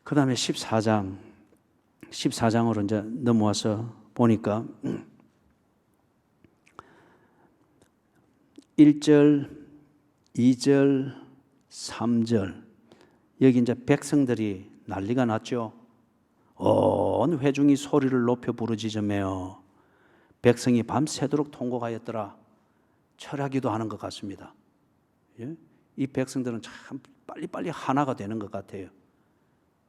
그 다음에 14장으로 이제 넘어와서 보니까 1절, 2절, 3절, 여기 이제 백성들이 난리가 났죠. 온 회중이 소리를 높여 부르짖으며 백성이 밤새도록 통곡하였더라. 철하기도 하는 것 같습니다. 예? 이 백성들은 참 빨리빨리 하나가 되는 것 같아요.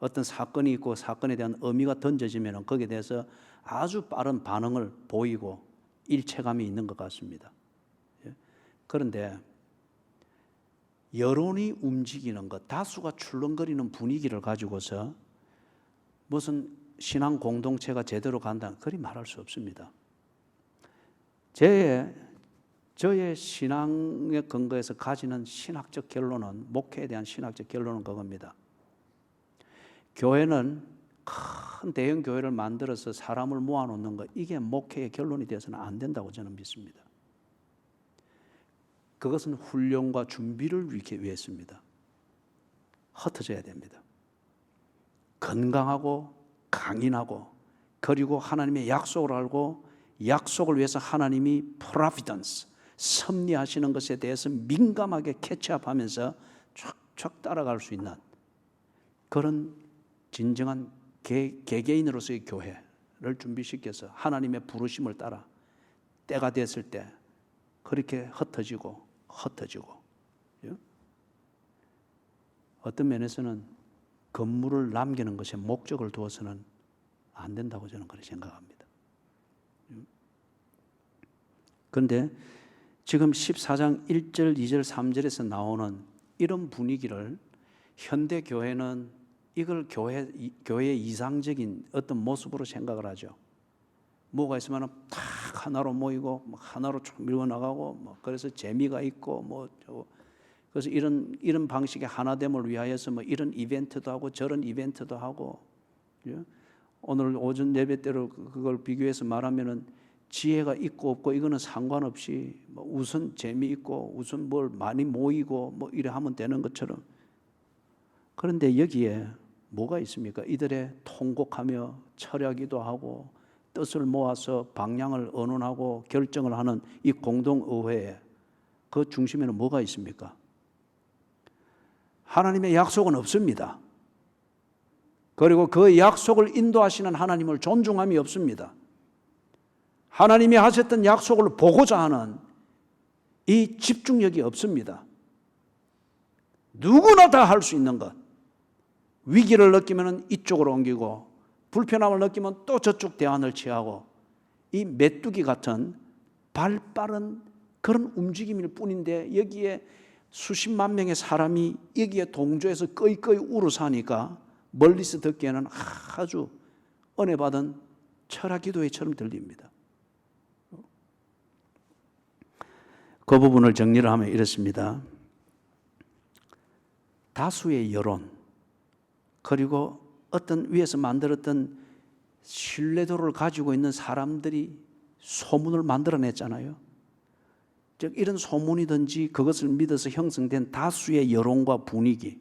어떤 사건이 있고 사건에 대한 의미가 던져지면 거기에 대해서 아주 빠른 반응을 보이고 일체감이 있는 것 같습니다. 예? 그런데 여론이 움직이는 것, 다수가 출렁거리는 분위기를 가지고서 무슨 신앙 공동체가 제대로 간다, 그리 말할 수 없습니다. 저의 신앙의 근거에서 가지는 신학적 결론은, 목회에 대한 신학적 결론은 그겁니다. 교회는 큰 대형 교회를 만들어서 사람을 모아놓는 것, 이게 목회의 결론이 되어서는 안 된다고 저는 믿습니다. 그것은 훈련과 준비를 위해서입니다. 흩어져야 됩니다. 건강하고 강인하고, 그리고 하나님의 약속을 알고 약속을 위해서 하나님이 providence, 섭리하시는 것에 대해서 민감하게 캐치업하면서 쫙쫙 따라갈 수 있는 그런 진정한 개개인으로서의 교회를 준비시켜서 하나님의 부르심을 따라 때가 됐을 때 그렇게 흩어지고 어떤 면에서는 건물을 남기는 것에 목적을 두어서는 안 된다고 저는 그렇게 생각합니다. 그런데 지금 14장 1절, 2절, 3절에서 나오는 이런 분위기를 현대 교회는 이걸 교회의 이상적인 어떤 모습으로 생각을 하죠. 뭐가 있으면 딱 하나로 모이고 하나로 쭉 밀고 나가고 그래서 재미가 있고 그래서 이런 방식의 하나됨을 위하여서 이런 이벤트도 하고 저런 이벤트도 하고, 오늘 오전 예배 때로 그걸 비교해서 말하면은 지혜가 있고 없고 이거는 상관없이 우선 재미있고 우선 뭘 많이 모이고 이래 하면 되는 것처럼. 그런데 여기에 뭐가 있습니까? 이들의 통곡하며 철야기도 하고 뜻을 모아서 방향을 의논하고 결정을 하는 이 공동의회에 그 중심에는 뭐가 있습니까? 하나님의 약속은 없습니다. 그리고 그 약속을 인도하시는 하나님을 존중함이 없습니다. 하나님이 하셨던 약속을 보고자 하는 이 집중력이 없습니다. 누구나 다 할 수 있는 것. 위기를 느끼면 이쪽으로 옮기고 불편함을 느끼면 또 저쪽 대안을 취하고, 이 메뚜기 같은 발빠른 그런 움직임일 뿐인데 여기에 수십만 명의 사람이 여기에 동조해서 꺼이꺼이 울어 사니까 멀리서 듣기에는 아주 은혜받은 철학기도회처럼 들립니다. 그 부분을 정리를 하면 이렇습니다. 다수의 여론, 그리고 어떤 위에서 만들었던 신뢰도를 가지고 있는 사람들이 소문을 만들어냈잖아요. 즉 이런 소문이든지 그것을 믿어서 형성된 다수의 여론과 분위기,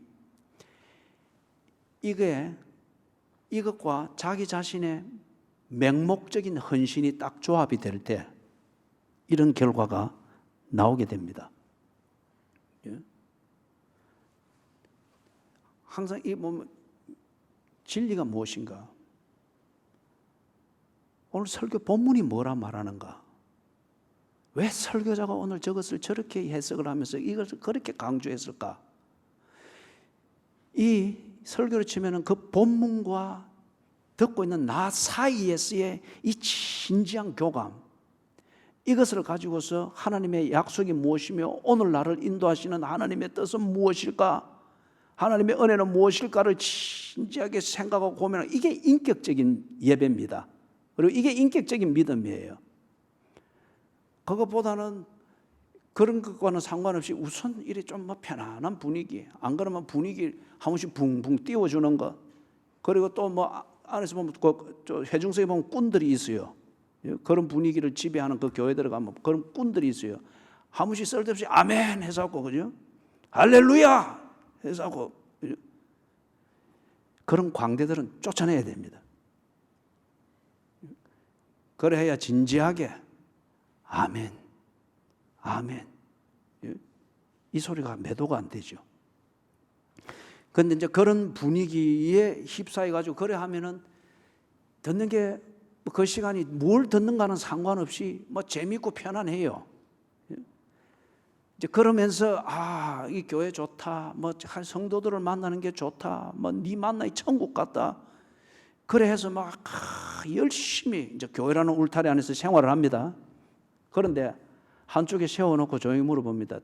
이것과 자기 자신의 맹목적인 헌신이 딱 조합이 될 때 이런 결과가 나오게 됩니다. 항상 이 보면 진리가 무엇인가? 오늘 설교 본문이 뭐라 말하는가? 왜 설교자가 오늘 저것을 저렇게 해석을 하면서 이것을 그렇게 강조했을까? 이 설교를 치면은 그 본문과 듣고 있는 나 사이에서의 이 진지한 교감, 이것을 가지고서 하나님의 약속이 무엇이며 오늘 나를 인도하시는 하나님의 뜻은 무엇일까? 하나님의 은혜는 무엇일까를 진지하게 생각하고 고민하고, 이게 인격적인 예배입니다. 그리고 이게 인격적인 믿음이에요. 그것보다는 그런 것과는 상관없이 우선 이래 좀 뭐 편안한 분위기, 안 그러면 분위기 한 번씩 붕붕 띄워주는 것, 그리고 또 뭐 안에서 보면 그 회중석에 보면 꾼들이 있어요. 그런 분위기를 지배하는 그 교회 들어가면 그런 꾼들이 있어요. 한 번씩 쓸데없이 아멘 해서 하고, 그죠? 할렐루야 해서 하고, 그죠? 그런 광대들은 쫓아내야 됩니다. 그래야 진지하게 아멘, 아멘, 이 소리가 매도가 안 되죠. 그런데 이제 그런 분위기에 휩싸여 가지고 그래 하면은 듣는 게 그 시간이 뭘 듣는가는 상관없이 뭐 재미있고 편안해요. 이제 그러면서 이 교회 좋다, 뭐 성도들을 만나는 게 좋다, 뭐 네 만나기 천국 같다. 그래 해서 막 열심히 이제 교회라는 울타리 안에서 생활을 합니다. 그런데 한쪽에 세워놓고 조용히 물어봅니다.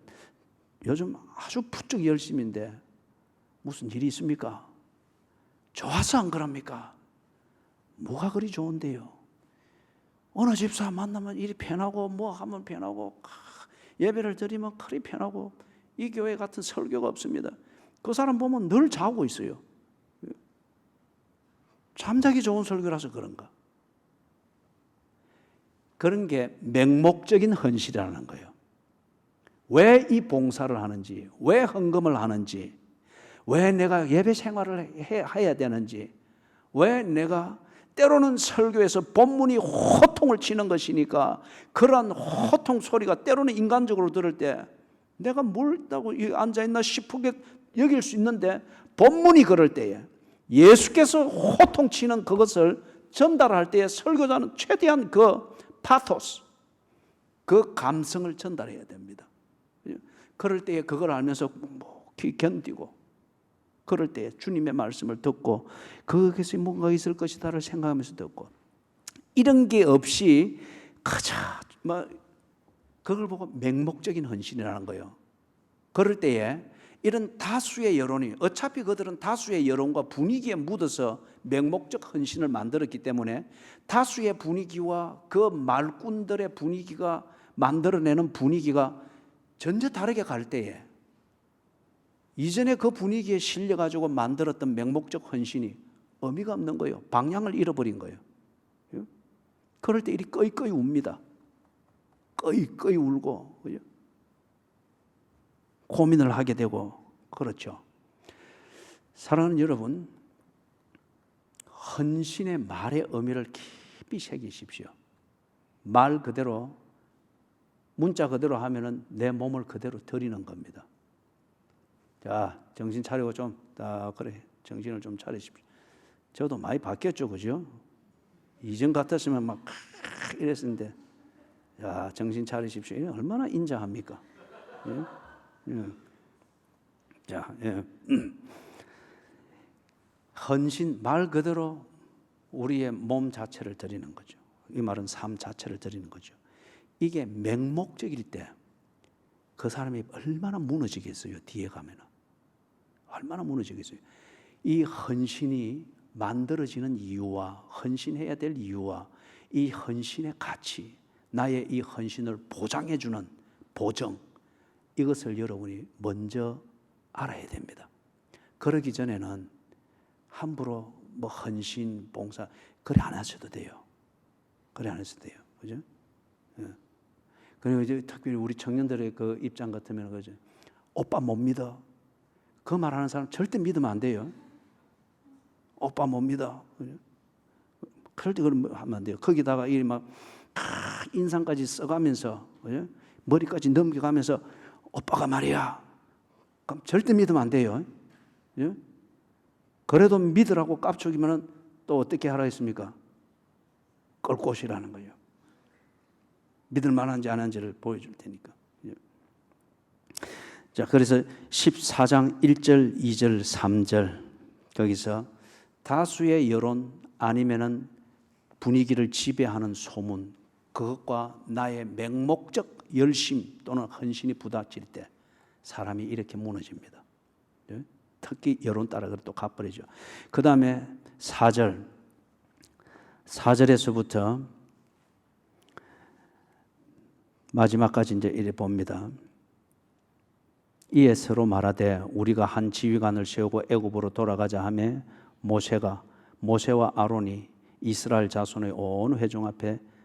요즘 아주 부쩍 열심인데 무슨 일이 있습니까? 좋아서 안 그럽니까? 뭐가 그리 좋은데요? 어느 집사 만나면 일이 편하고 뭐 하면 편하고 예배를 드리면 그리 편하고 이 교회 같은 설교가 없습니다. 그 사람 보면 늘 자고 있어요. 잠자기 좋은 설교라서 그런가? 그런 게 맹목적인 헌신이라는 거예요. 왜 이 봉사를 하는지, 왜 헌금을 하는지, 왜 내가 예배 생활을 해야 되는지, 왜 내가 때로는 설교에서 본문이 호통을 치는 것이니까 그러한 호통 소리가 때로는 인간적으로 들을 때 내가 뭘 있다고 앉아있나 싶게 여길 수 있는데, 본문이 그럴 때에 예수께서 호통치는 그것을 전달할 때에 설교자는 최대한 그 파토스, 그 감성을 전달해야 됩니다. 그럴 때에 그걸 알면서 묵묵히 견디고, 그럴 때에 주님의 말씀을 듣고 거기서 뭔가 있을 것이다를 생각하면서 듣고, 이런 게 없이 그저 그걸 보고 맹목적인 헌신이라는 거예요. 그럴 때에 이런 다수의 여론이, 어차피 그들은 다수의 여론과 분위기에 묻어서 맹목적 헌신을 만들었기 때문에 다수의 분위기와 그 말꾼들의 분위기가 만들어내는 분위기가 전혀 다르게 갈 때에 이전에 그 분위기에 실려가지고 만들었던 맹목적 헌신이 의미가 없는 거예요. 방향을 잃어버린 거예요. 그럴 때 이리 꺼이꺼이 웁니다. 꺼이꺼이 울고, 그죠? 고민을 하게 되고, 그렇죠. 사랑하는 여러분, 헌신의 말의 의미를 깊이 새기십시오. 말 그대로, 문자 그대로 하면은 내 몸을 그대로 드리는 겁니다. 자, 정신 차리고 좀, 그래, 정신을 좀 차리십시오. 저도 많이 바뀌었죠, 그죠? 이전 같았으면 막 이랬었는데, 자, 정신 차리십시오. 이게 얼마나 인자합니까? 예? 예. 자, 예. 헌신, 말 그대로 우리의 몸 자체를 드리는 거죠. 이 말은 삶 자체를 드리는 거죠. 이게 맹목적일 때 그 사람이 얼마나 무너지겠어요, 뒤에 가면은. 얼마나 무너지겠어요. 이 헌신이 만들어지는 이유와 헌신해야 될 이유와 이 헌신의 가치, 나의 이 헌신을 보장해주는 보정, 이것을 여러분이 먼저 알아야 됩니다. 그러기 전에는 함부로 뭐 헌신, 봉사 그래 안 하셔도 돼요. 그래 안 하셔도 돼요. 그죠? 예. 그리고 이제 특별히 우리 청년들의 그 입장 같으면 그죠? 오빠 못 믿어. 그 말하는 사람 절대 믿으면 안 돼요. 오빠 못 믿어. 그죠? 절대 그러면 하면 안 돼요. 거기다가 이 막 인상까지 써가면서 그죠? 머리까지 넘겨가면서 오빠가 말이야. 그럼 절대 믿으면 안 돼요. 그죠? 그래도 믿으라고 깝죽이면 또 어떻게 하라 했습니까? 끌곳이라는 거예요. 믿을 만한지 안 한지를 보여줄 테니까. 자, 그래서 14장 1절, 2절, 3절 거기서 다수의 여론 아니면은 분위기를 지배하는 소문, 그것과 나의 맹목적 열심 또는 헌신이 부딪힐 때 사람이 이렇게 무너집니다. 특히 여론 따라 또 가버리죠. 그 다음에 4절에서부터 마지막까지 이제 이래 봅니다. 이에 서로 말하되 우리가 한 지휘관을 세우고 애굽으로 돌아가자 하며 모세와 아론이 이스라엘 자손의 온 회중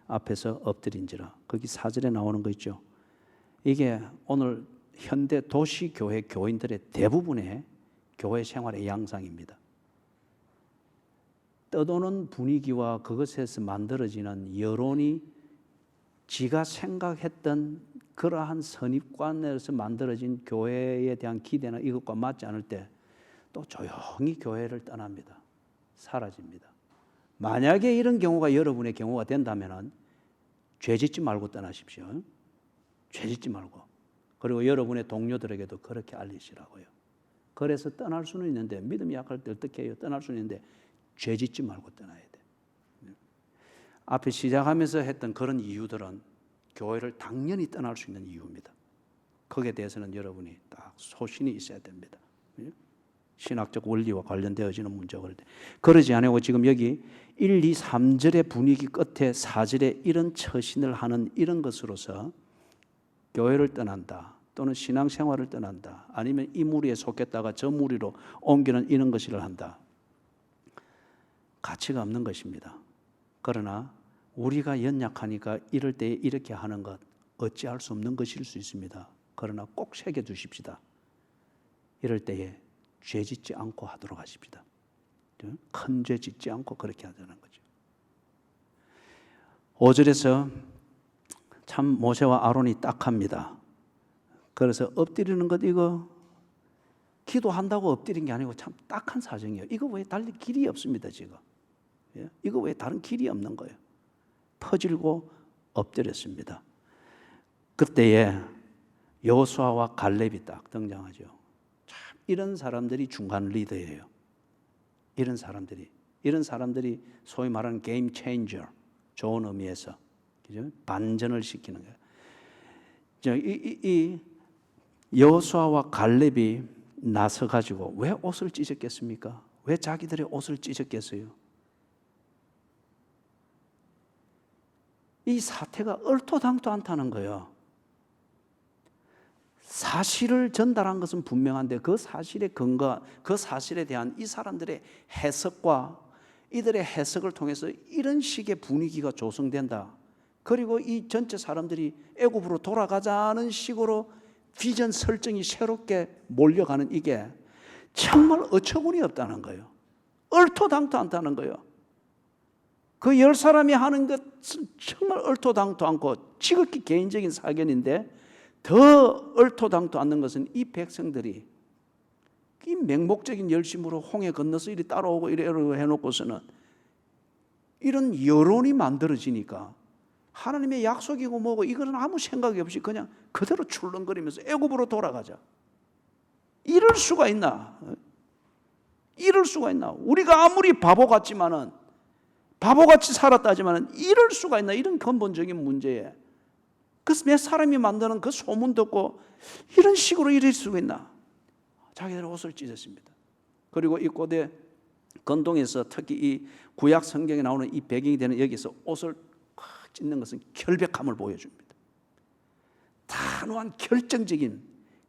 앞에서 엎드린지라. 거기 4절에 나오는 거 있죠. 이게 오늘 현대 도시 교회 교인들의 대부분의 교회 생활의 양상입니다. 떠도는 분위기와 그것에서 만들어지는 여론이 지가 생각했던 그러한 선입관에서 만들어진 교회에 대한 기대나 이것과 맞지 않을 때 또 조용히 교회를 떠납니다. 사라집니다. 만약에 이런 경우가 여러분의 경우가 된다면 죄 짓지 말고 떠나십시오. 죄 짓지 말고. 그리고 여러분의 동료들에게도 그렇게 알리시라고요. 그래서 떠날 수는 있는데 믿음이 약할 때 어떻게 해요? 떠날 수는 있는데 죄 짓지 말고 떠나야 돼. 앞에 시작하면서 했던 그런 이유들은 교회를 당연히 떠날 수 있는 이유입니다. 거기에 대해서는 여러분이 딱 소신이 있어야 됩니다. 신학적 원리와 관련되어지는 문제가 그러지 않고 지금 여기 1, 2, 3절의 분위기 끝에 4절에 이런 처신을 하는 이런 것으로서 교회를 떠난다 또는 신앙생활을 떠난다 아니면 이 무리에 속했다가 저 무리로 옮기는 이런 것을 한다. 가치가 없는 것입니다. 그러나 우리가 연약하니까 이럴 때에 이렇게 하는 것 어찌할 수 없는 것일 수 있습니다. 그러나 꼭 새겨두십시다. 이럴 때에 죄 짓지 않고 하도록 하십시다. 큰 죄 짓지 않고 그렇게 하자는 거죠. 5절에서 참 모세와 아론이 딱합니다. 그래서 엎드리는 것 이거 기도한다고 엎드린 게 아니고 참 딱한 사정이에요. 이거 왜 달리 길이 없습니다 지금. 이거 왜 다른 길이 없는 거예요. 퍼질고 엎드렸습니다. 그때에 여호수아와 갈렙이 딱 등장하죠. 참 이런 사람들이 중간 리더예요. 이런 사람들이 소위 말하는 게임 체인저, 좋은 의미에서 그죠? 반전을 시키는 거예요. 이 여호수아와 갈렙이 나서 가지고 왜 옷을 찢었겠습니까? 왜 자기들의 옷을 찢었겠어요? 이 사태가 얼토당토 않다는 거예요. 사실을 전달한 것은 분명한데 그 사실의 근거, 그 사실에 대한 이 사람들의 해석과 이들의 해석을 통해서 이런 식의 분위기가 조성된다. 그리고 이 전체 사람들이 애굽으로 돌아가자는 식으로 비전 설정이 새롭게 몰려가는 이게 정말 어처구니 없다는 거예요. 얼토당토 않다는 거예요. 그 10사람이 하는 것은 정말 얼토당토 않고 지극히 개인적인 사견인데 더 얼토당토 않는 것은 이 백성들이 이 맹목적인 열심으로 홍해 건너서 이리 따라오고 이래 해놓고서는 이런 여론이 만들어지니까 하나님의 약속이고 뭐고 이거는 아무 생각이 없이 그냥 그대로 출렁거리면서 애굽으로 돌아가자. 이럴 수가 있나? 이럴 수가 있나? 우리가 아무리 바보같이 살았다지만은 이럴 수가 있나? 이런 근본적인 문제에 그래서 몇 사람이 만드는 그 소문 듣고 이런 식으로 이럴 수가 있나? 자기들 옷을 찢었습니다. 그리고 이 고대 건동에서 특히 이 구약 성경에 나오는 이 배경이 되는 여기서 옷을 찢는 것은 결백함을 보여줍니다. 단호한 결정적인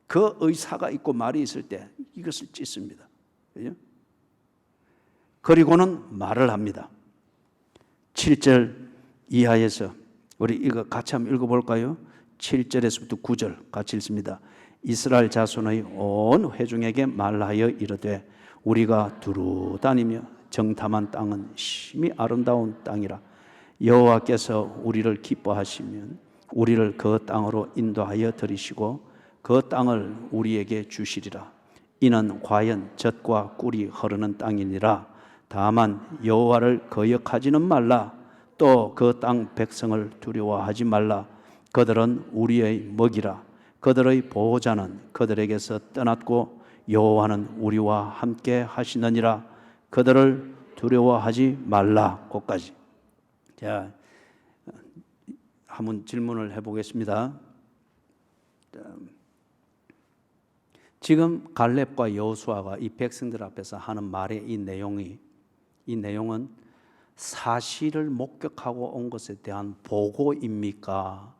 그 의사가 있고 말이 있을 때 이것을 찢습니다. 그죠? 그리고는 말을 합니다. 7절 이하에서 우리 이거 같이 한번 읽어볼까요? 7절에서부터 9절 같이 읽습니다. 이스라엘 자손의 온 회중에게 말하여 이르되 우리가 두루 다니며 정탐한 땅은 심히 아름다운 땅이라. 여호와께서 우리를 기뻐하시면 우리를 그 땅으로 인도하여 들이시고 그 땅을 우리에게 주시리라. 이는 과연 젖과 꿀이 흐르는 땅이니라. 다만 여호와를 거역하지는 말라. 또 그 땅 백성을 두려워하지 말라. 그들은 우리의 먹이라. 그들의 보호자는 그들에게서 떠났고 여호와는 우리와 함께 하시느니라. 그들을 두려워하지 말라. 거기까지. 자, 한번 질문을 해보겠습니다. 지금 갈렙과 여호수아가 이 백성들 앞에서 하는 말의 이 내용은 사실을 목격하고 온 것에 대한 보고입니까?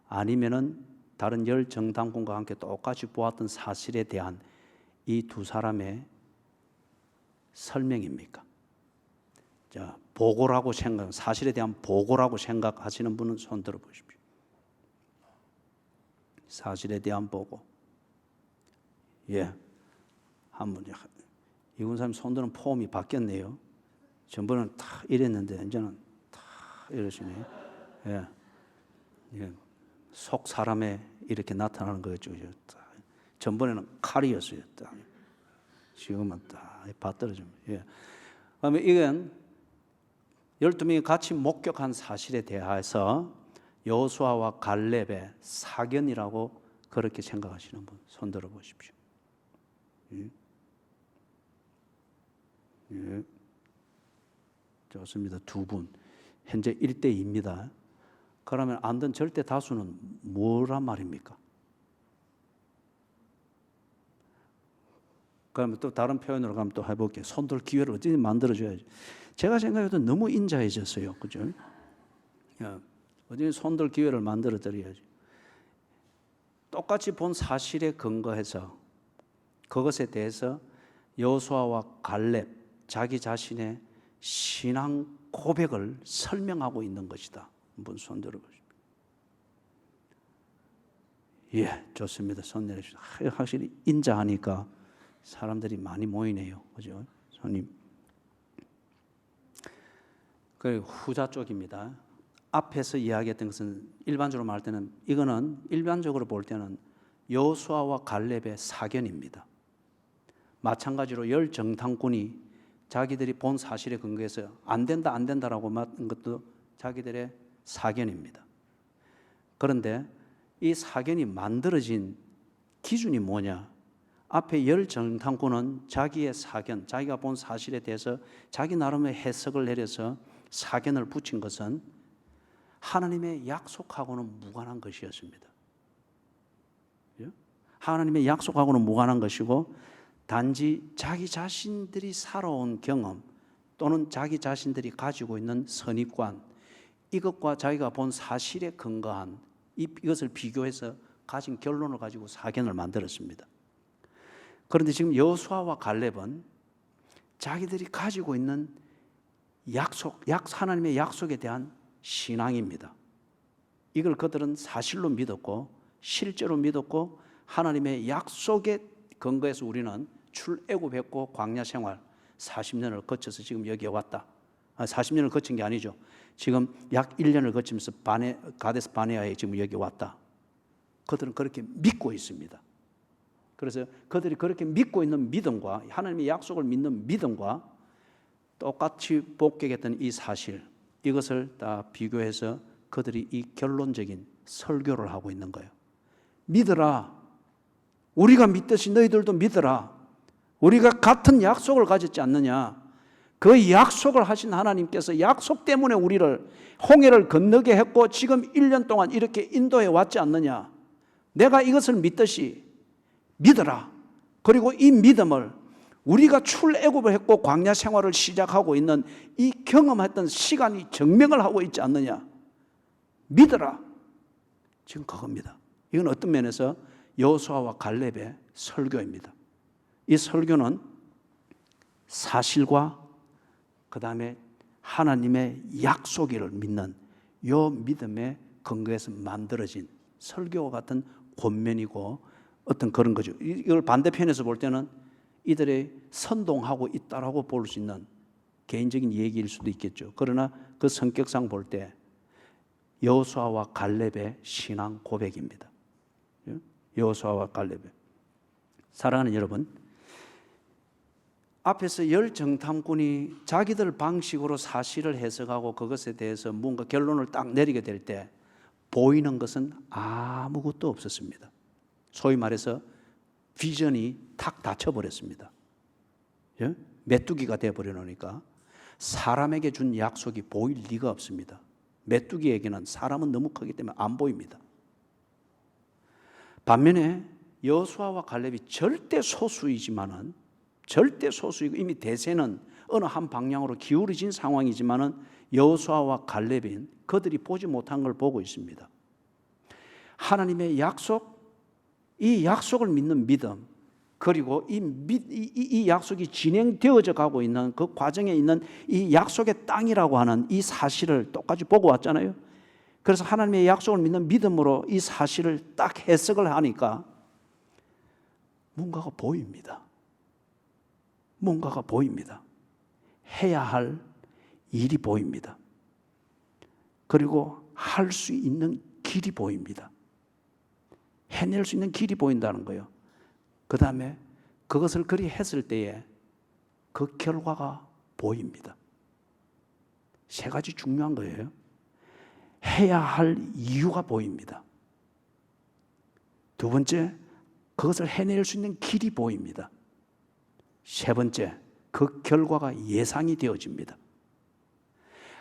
아니면은 다른 열 정탐꾼과 함께 똑같이 보았던 사실에 대한 이 두 사람의 설명입니까? 자, 보고라고 사실에 대한 보고라고 생각하시는 분은 손 들어 보십시오. 사실에 대한 보고. 예, 한번 이군 사람 손드는 폼이 바뀌었네요. 전번에는 다 이랬는데 이제는 다 이러시네요. 예, 예. 속 사람에 이렇게 나타나는 거죠. 전번에는 칼이었어요. 지금은 다 받들어집니다. 예. 그러면 이건 12명이 같이 목격한 사실에 대해서 여호수아와 갈렙의 사견이라고 그렇게 생각하시는 분 손 들어 보십시오. 예. 예. 좋습니다. 두 분. 현재 1대2입니다. 그러면 안 된 절대 다수는 뭐란 말입니까? 그러면 또 다른 표현으로 가면 또 해볼게요. 손들 기회를 어떻게 만들어줘야지. 제가 생각해도 너무 인자해졌어요. 그죠? 어떻게 손들 기회를 만들어 드려야지. 똑같이 본 사실에 근거해서 그것에 대해서 여호수아와 갈렙 자기 자신의 신앙 고백을 설명하고 있는 것이다. 한번 손 들어보십시오. 예, 좋습니다. 손 내려주십시오. 확실히 인자하니까 사람들이 많이 모이네요. 그죠? 손님. 그리고 후자 쪽입니다. 앞에서 이야기했던 것은 일반적으로 말할 때는 이거는 일반적으로 볼 때는 여호수아와 갈렙의 사견입니다. 마찬가지로 열 정탐꾼이 자기들이 본 사실에 근거해서 안 된다라고 말한 것도 자기들의 사견입니다. 그런데 이 사견이 만들어진 기준이 뭐냐? 앞에 열 정탐꾼은 자기의 사견, 자기가 본 사실에 대해서 자기 나름의 해석을 내려서 사견을 붙인 것은 하나님의 약속하고는 무관한 것이었습니다. 하나님의 약속하고는 무관한 것이고 단지 자기 자신들이 살아온 경험 또는 자기 자신들이 가지고 있는 선입관, 이것과 자기가 본 사실에 근거한 이것을 비교해서 가진 결론을 가지고 사견을 만들었습니다. 그런데 지금 여호수아와 갈렙은 자기들이 가지고 있는 하나님의 약속에 대한 신앙입니다. 이걸 그들은 사실로 믿었고 실제로 믿었고 하나님의 약속에 근거해서 우리는 출애굽했고 광야 생활 40년을 거쳐서 지금 여기에 왔다. 40년을 거친 게 아니죠. 지금 약 1년을 거치면서 가데스 바네아에 지금 여기 왔다. 그들은 그렇게 믿고 있습니다. 그래서 그들이 그렇게 믿고 있는 믿음과 하나님의 약속을 믿는 믿음과 똑같이 복격했던 이 사실, 이것을 다 비교해서 그들이 이 결론적인 설교를 하고 있는 거예요. 믿어라. 우리가 믿듯이 너희들도 믿어라. 우리가 같은 약속을 가졌지 않느냐. 그 약속을 하신 하나님께서 약속 때문에 우리를 홍해를 건너게 했고 지금 1년 동안 이렇게 인도해 왔지 않느냐. 내가 이것을 믿듯이 믿어라. 그리고 이 믿음을 우리가 출애굽을 했고 광야 생활을 시작하고 있는 이 경험했던 시간이 증명을 하고 있지 않느냐. 믿어라. 지금 그겁니다. 이건 어떤 면에서 여호수아와 갈렙의 설교입니다. 이 설교는 사실과 그 다음에 하나님의 약속을 믿는 요 믿음의 근거에서 만들어진 설교와 같은 권면이고 어떤 그런 거죠. 이걸 반대편에서 볼 때는 이들의 선동하고 있다라고 볼 수 있는 개인적인 얘기일 수도 있겠죠. 그러나 그 성격상 볼 때 여호수아와 갈렙의 신앙 고백입니다. 여호수아와 갈렙의. 사랑하는 여러분, 앞에서 열 정탐꾼이 자기들 방식으로 사실을 해석하고 그것에 대해서 뭔가 결론을 딱 내리게 될 때 보이는 것은 아무것도 없었습니다. 소위 말해서 비전이 탁 닫혀버렸습니다. 예? 메뚜기가 되어버려 놓으니까 사람에게 준 약속이 보일 리가 없습니다. 메뚜기에게는 사람은 너무 크기 때문에 안 보입니다. 반면에 여호수아와 갈렙이 절대 소수이지만은 절대 소수이고 이미 대세는 어느 한 방향으로 기울어진 상황이지만은 여호수아와 갈렙은 그들이 보지 못한 걸 보고 있습니다. 하나님의 약속, 이 약속을 믿는 믿음, 그리고 이 약속이 진행되어져 가고 있는 그 과정에 있는 이 약속의 땅이라고 하는 이 사실을 똑같이 보고 왔잖아요. 그래서 하나님의 약속을 믿는 믿음으로 이 사실을 딱 해석을 하니까 뭔가가 보입니다. 뭔가가 보입니다. 해야 할 일이 보입니다. 그리고 할 수 있는 길이 보입니다. 해낼 수 있는 길이 보인다는 거예요. 그 다음에 그것을 그리 했을 때에 그 결과가 보입니다. 세 가지 중요한 거예요. 해야 할 이유가 보입니다. 두 번째, 그것을 해낼 수 있는 길이 보입니다. 세 번째, 그 결과가 예상이 되어집니다.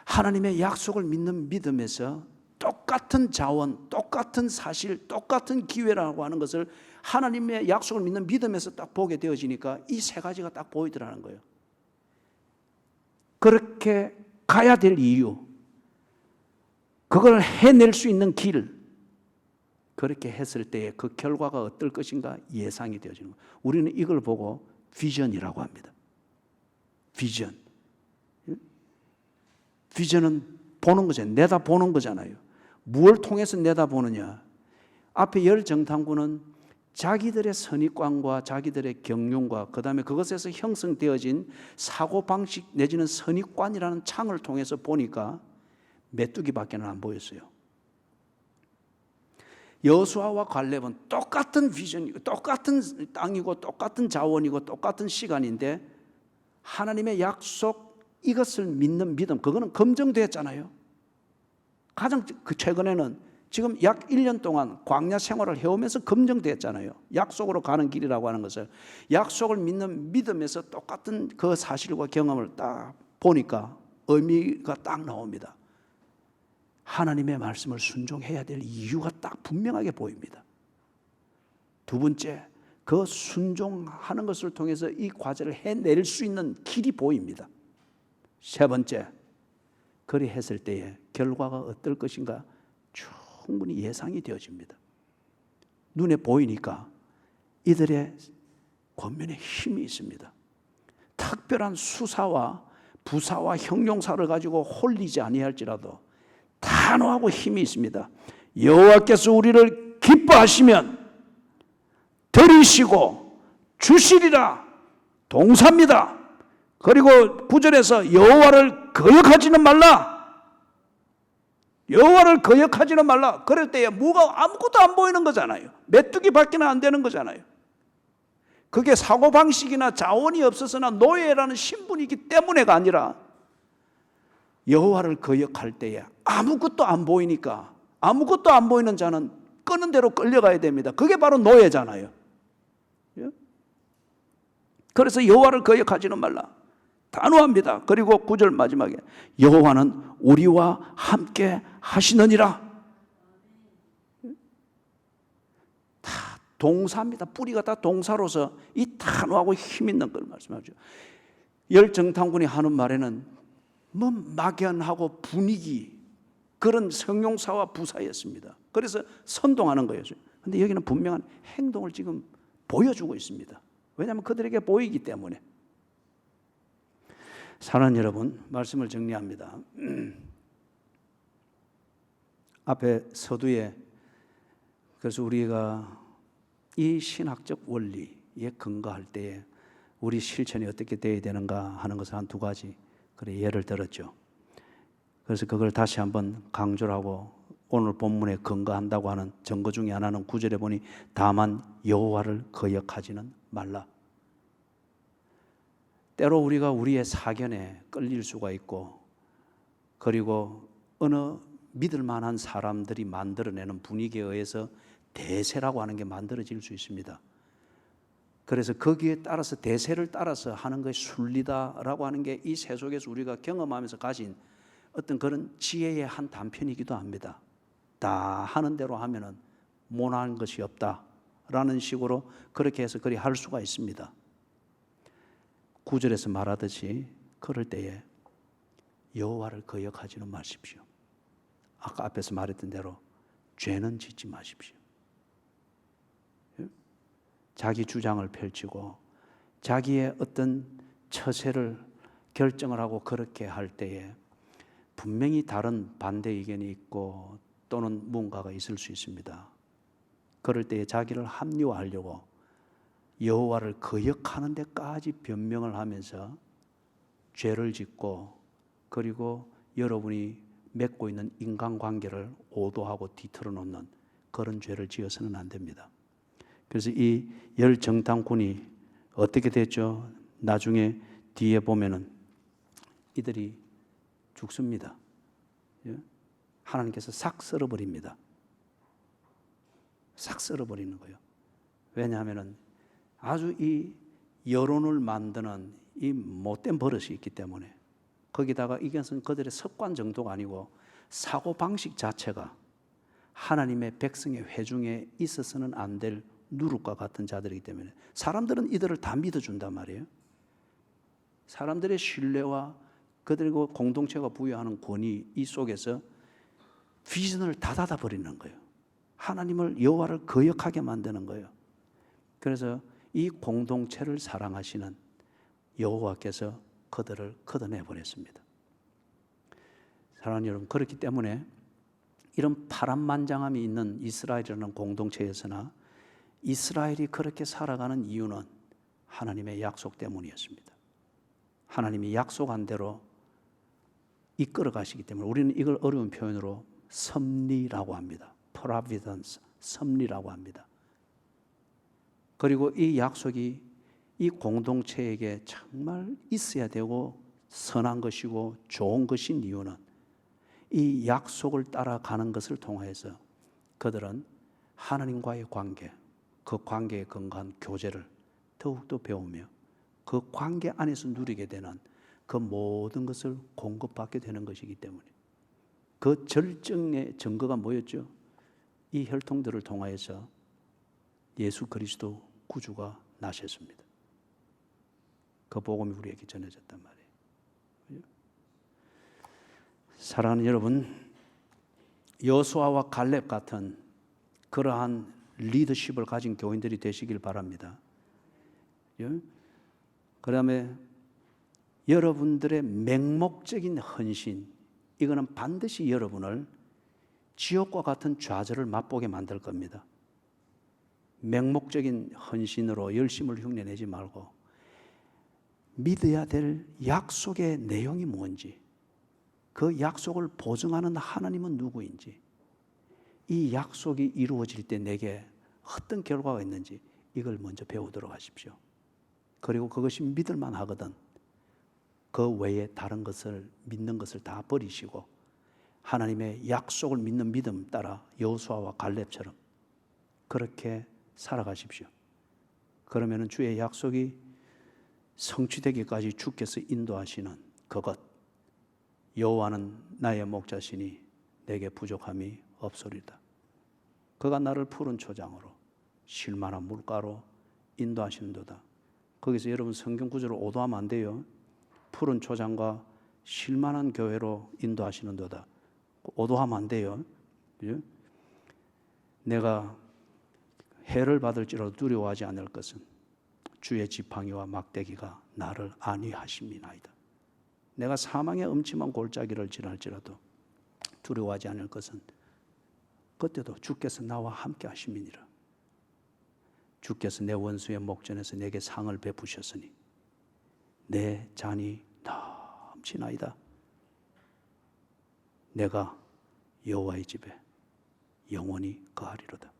하나님의 약속을 믿는 믿음에서 똑같은 자원, 똑같은 사실, 똑같은 기회라고 하는 것을 하나님의 약속을 믿는 믿음에서 딱 보게 되어지니까 이 세 가지가 딱 보이더라는 거예요. 그렇게 가야 될 이유, 그걸 해낼 수 있는 길, 그렇게 했을 때의 그 결과가 어떨 것인가 예상이 되어지는 거예요. 우리는 이걸 보고 비전이라고 합니다. 비전. 비전은 보는 거잖아요. 내다보는 거잖아요. 무엇을 통해서 내다보느냐. 앞에 열 정탐꾼은 자기들의 선입관과 자기들의 경륜과 그 다음에 그것에서 형성되어진 사고방식 내지는 선입관이라는 창을 통해서 보니까 메뚜기밖에는 안 보였어요. 여호수아와 갈렙은 똑같은 비전이고 똑같은 땅이고 똑같은 자원이고 똑같은 시간인데 하나님의 약속 이것을 믿는 믿음, 그거는 검증됐잖아요. 가장 최근에는 지금 약 1년 동안 광야 생활을 해오면서 검증됐잖아요. 약속으로 가는 길이라고 하는 것을 약속을 믿는 믿음에서 똑같은 그 사실과 경험을 딱 보니까 의미가 딱 나옵니다. 하나님의 말씀을 순종해야 될 이유가 딱 분명하게 보입니다. 두 번째, 그 순종하는 것을 통해서 이 과제를 해낼 수 있는 길이 보입니다. 세 번째, 그리 했을 때의 결과가 어떨 것인가 충분히 예상이 되어집니다. 눈에 보이니까 이들의 권면에 힘이 있습니다. 특별한 수사와 부사와 형용사를 가지고 홀리지 아니할지라도 단호하고 힘이 있습니다. 여호와께서 우리를 기뻐하시면 들으시고 주시리라. 동사입니다. 그리고 9절에서 여호와를 거역하지는 말라. 여호와를 거역하지는 말라. 그럴 때에 뭐가 아무것도 안 보이는 거잖아요. 메뚜기밖에 안 되는 거잖아요. 그게 사고방식이나 자원이 없어서나 노예라는 신분이기 때문에가 아니라 여호와를 거역할 때에 아무것도 안 보이니까 아무것도 안 보이는 자는 끄는 대로 끌려가야 됩니다. 그게 바로 노예잖아요. 그래서 여호와를 거역하지는 말라. 단호합니다. 그리고 9절 마지막에 여호와는 우리와 함께 하시느니라. 다 동사입니다. 뿌리가 다 동사로서 이 단호하고 힘 있는 걸 말씀하죠. 열 정탐꾼이 하는 말에는 뭐 막연하고 분위기 그런 성용사와 부사였습니다. 그래서 선동하는 거예요. 그런데 여기는 분명한 행동을 지금 보여주고 있습니다. 왜냐하면 그들에게 보이기 때문에. 사랑하는 여러분, 말씀을 정리합니다. 앞에 서두에 그래서 우리가 이 신학적 원리에 근거할 때에 우리 실천이 어떻게 되어야 되는가 하는 것을 한 두 가지 그래 예를 들었죠. 그래서 그걸 다시 한번 강조를 하고 오늘 본문에 근거한다고 하는 증거 중에 하나는 9절에 보니 다만 여호와를 거역하지는 말라. 때로 우리가 우리의 사견에 끌릴 수가 있고 그리고 어느 믿을 만한 사람들이 만들어내는 분위기에 의해서 대세라고 하는 게 만들어질 수 있습니다. 그래서 거기에 따라서 대세를 따라서 하는 것이 순리다라고 하는 게 이 세속에서 우리가 경험하면서 가진 어떤 그런 지혜의 한 단편이기도 합니다. 다 하는 대로 하면은 모난 것이 없다라는 식으로 그렇게 해서 그리 할 수가 있습니다. 9절에서 말하듯이 그럴 때에 여호와를 거역하지는 마십시오. 아까 앞에서 말했던 대로 죄는 짓지 마십시오. 자기 주장을 펼치고 자기의 어떤 처세를 결정을 하고 그렇게 할 때에 분명히 다른 반대 의견이 있고 또는 무언가가 있을 수 있습니다. 그럴 때에 자기를 합리화하려고 여호와를 거역하는 데까지 변명을 하면서 죄를 짓고 그리고 여러분이 맺고 있는 인간관계를 오도하고 뒤틀어 놓는 그런 죄를 지어서는 안 됩니다. 그래서 이 열 정탐꾼이 어떻게 됐죠? 나중에 뒤에 보면은 이들이 죽습니다. 하나님께서 싹 썰어버립니다. 싹 썰어버리는 거예요. 왜냐하면은 아주 이 여론을 만드는 이 못된 버릇이 있기 때문에 거기다가 이것은 그들의 습관 정도가 아니고 사고방식 자체가 하나님의 백성의 회중에 있어서는 안 될 누룩과 같은 자들이기 때문에 사람들은 이들을 다 믿어준단 말이에요. 사람들의 신뢰와 그들과 공동체가 부여하는 권위 이 속에서 비전을 다 닫아버리는 거예요. 하나님을 여호와를 거역하게 만드는 거예요. 그래서 이 공동체를 사랑하시는 여호와께서 그들을 걷어내버렸습니다. 사랑하는 여러분, 그렇기 때문에 이런 파란만장함이 있는 이스라엘이라는 공동체에서나 이스라엘이 그렇게 살아가는 이유는 하나님의 약속 때문이었습니다. 하나님이 약속한 대로 이끌어 가시기 때문에 우리는 이걸 어려운 표현으로 섭리라고 합니다. Providence, 섭리라고 합니다. 그리고 이 약속이 이 공동체에게 정말 있어야 되고 선한 것이고 좋은 것인 이유는 이 약속을 따라가는 것을 통해서 그들은 하나님과의 관계, 그 관계에 근거한 교제를 더욱더 배우며 그 관계 안에서 누리게 되는 그 모든 것을 공급받게 되는 것이기 때문에 그 절정의 증거가 뭐였죠? 이 혈통들을 통하여서 예수 그리스도 구주가 나셨습니다. 그 복음이 우리에게 전해졌단 말이에요. 사랑하는 여러분, 여호수아와 갈렙 같은 그러한 리더십을 가진 교인들이 되시길 바랍니다. 그 다음에 여러분들의 맹목적인 헌신, 이거는 반드시 여러분을 지옥과 같은 좌절을 맛보게 만들 겁니다. 맹목적인 헌신으로 열심을 흉내내지 말고 믿어야 될 약속의 내용이 뭔지, 그 약속을 보증하는 하나님은 누구인지, 이 약속이 이루어질 때 내게 어떤 결과가 있는지 이걸 먼저 배우도록 하십시오. 그리고 그것이 믿을만 하거든 그 외에 다른 것을 믿는 것을 다 버리시고 하나님의 약속을 믿는 믿음 따라 여호수아와 갈렙처럼 그렇게 살아가십시오. 그러면 주의 약속이 성취되기까지 주께서 인도하시는 그것, 여호와는 나의 목자시니 내게 부족함이 없으리다. 그가 나를 푸른 초장으로 쉴만한 물가로 인도하시는도다. 거기서 여러분 성경 구절을 오도하면 안 돼요. 푸른 초장과 쉴만한 교회로 인도하시는도다. 오도하면 안 돼요. 내가 해를 받을지라도 두려워하지 않을 것은 주의 지팡이와 막대기가 나를 안위하심이나이다. 내가 사망의 음침한 골짜기를 지날지라도 두려워하지 않을 것은 그때도 주께서 나와 함께 하심이니라. 주께서 내 원수의 목전에서 내게 상을 베푸셨으니 내 잔이 넘치나이다. 내가 여호와의 집에 영원히 거하리로다.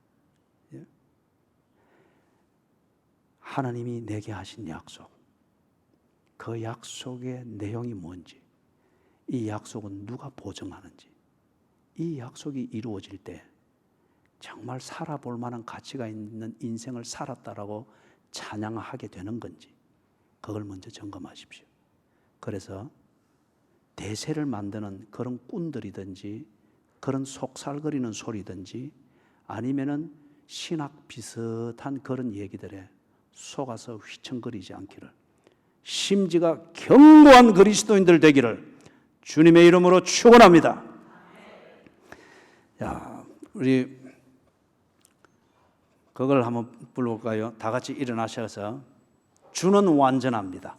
예? 하나님이 내게 하신 약속, 그 약속의 내용이 뭔지, 이 약속은 누가 보증하는지, 이 약속이 이루어질 때 정말 살아볼 만한 가치가 있는 인생을 살았다라고 찬양하게 되는 건지, 그걸 먼저 점검하십시오. 그래서 대세를 만드는 그런 꾼들이든지 그런 속살거리는 소리든지 아니면은 신학 비슷한 그런 얘기들에 속아서 휘청거리지 않기를, 심지가 견고한 그리스도인들 되기를 주님의 이름으로 축원합니다. 야, 우리 그걸 한번 불러볼까요? 다 같이 일어나셔서 주는 완전합니다.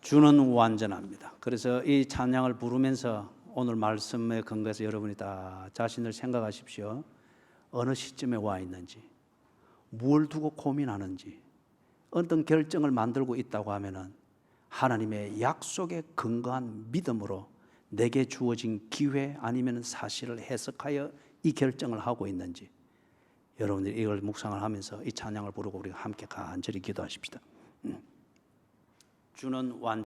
주는 완전합니다. 그래서 이 찬양을 부르면서 오늘 말씀에 근거해서 여러분이 다 자신을 생각하십시오. 어느 시점에 와 있는지, 뭘 두고 고민하는지, 어떤 결정을 만들고 있다고 하면은 하나님의 약속에 근거한 믿음으로 내게 주어진 기회 아니면 사실을 해석하여 이 결정을 하고 있는지, 여러분들이 이걸 묵상을 하면서 이 찬양을 부르고 우리가 함께 간절히 기도하십시다. 주는 완전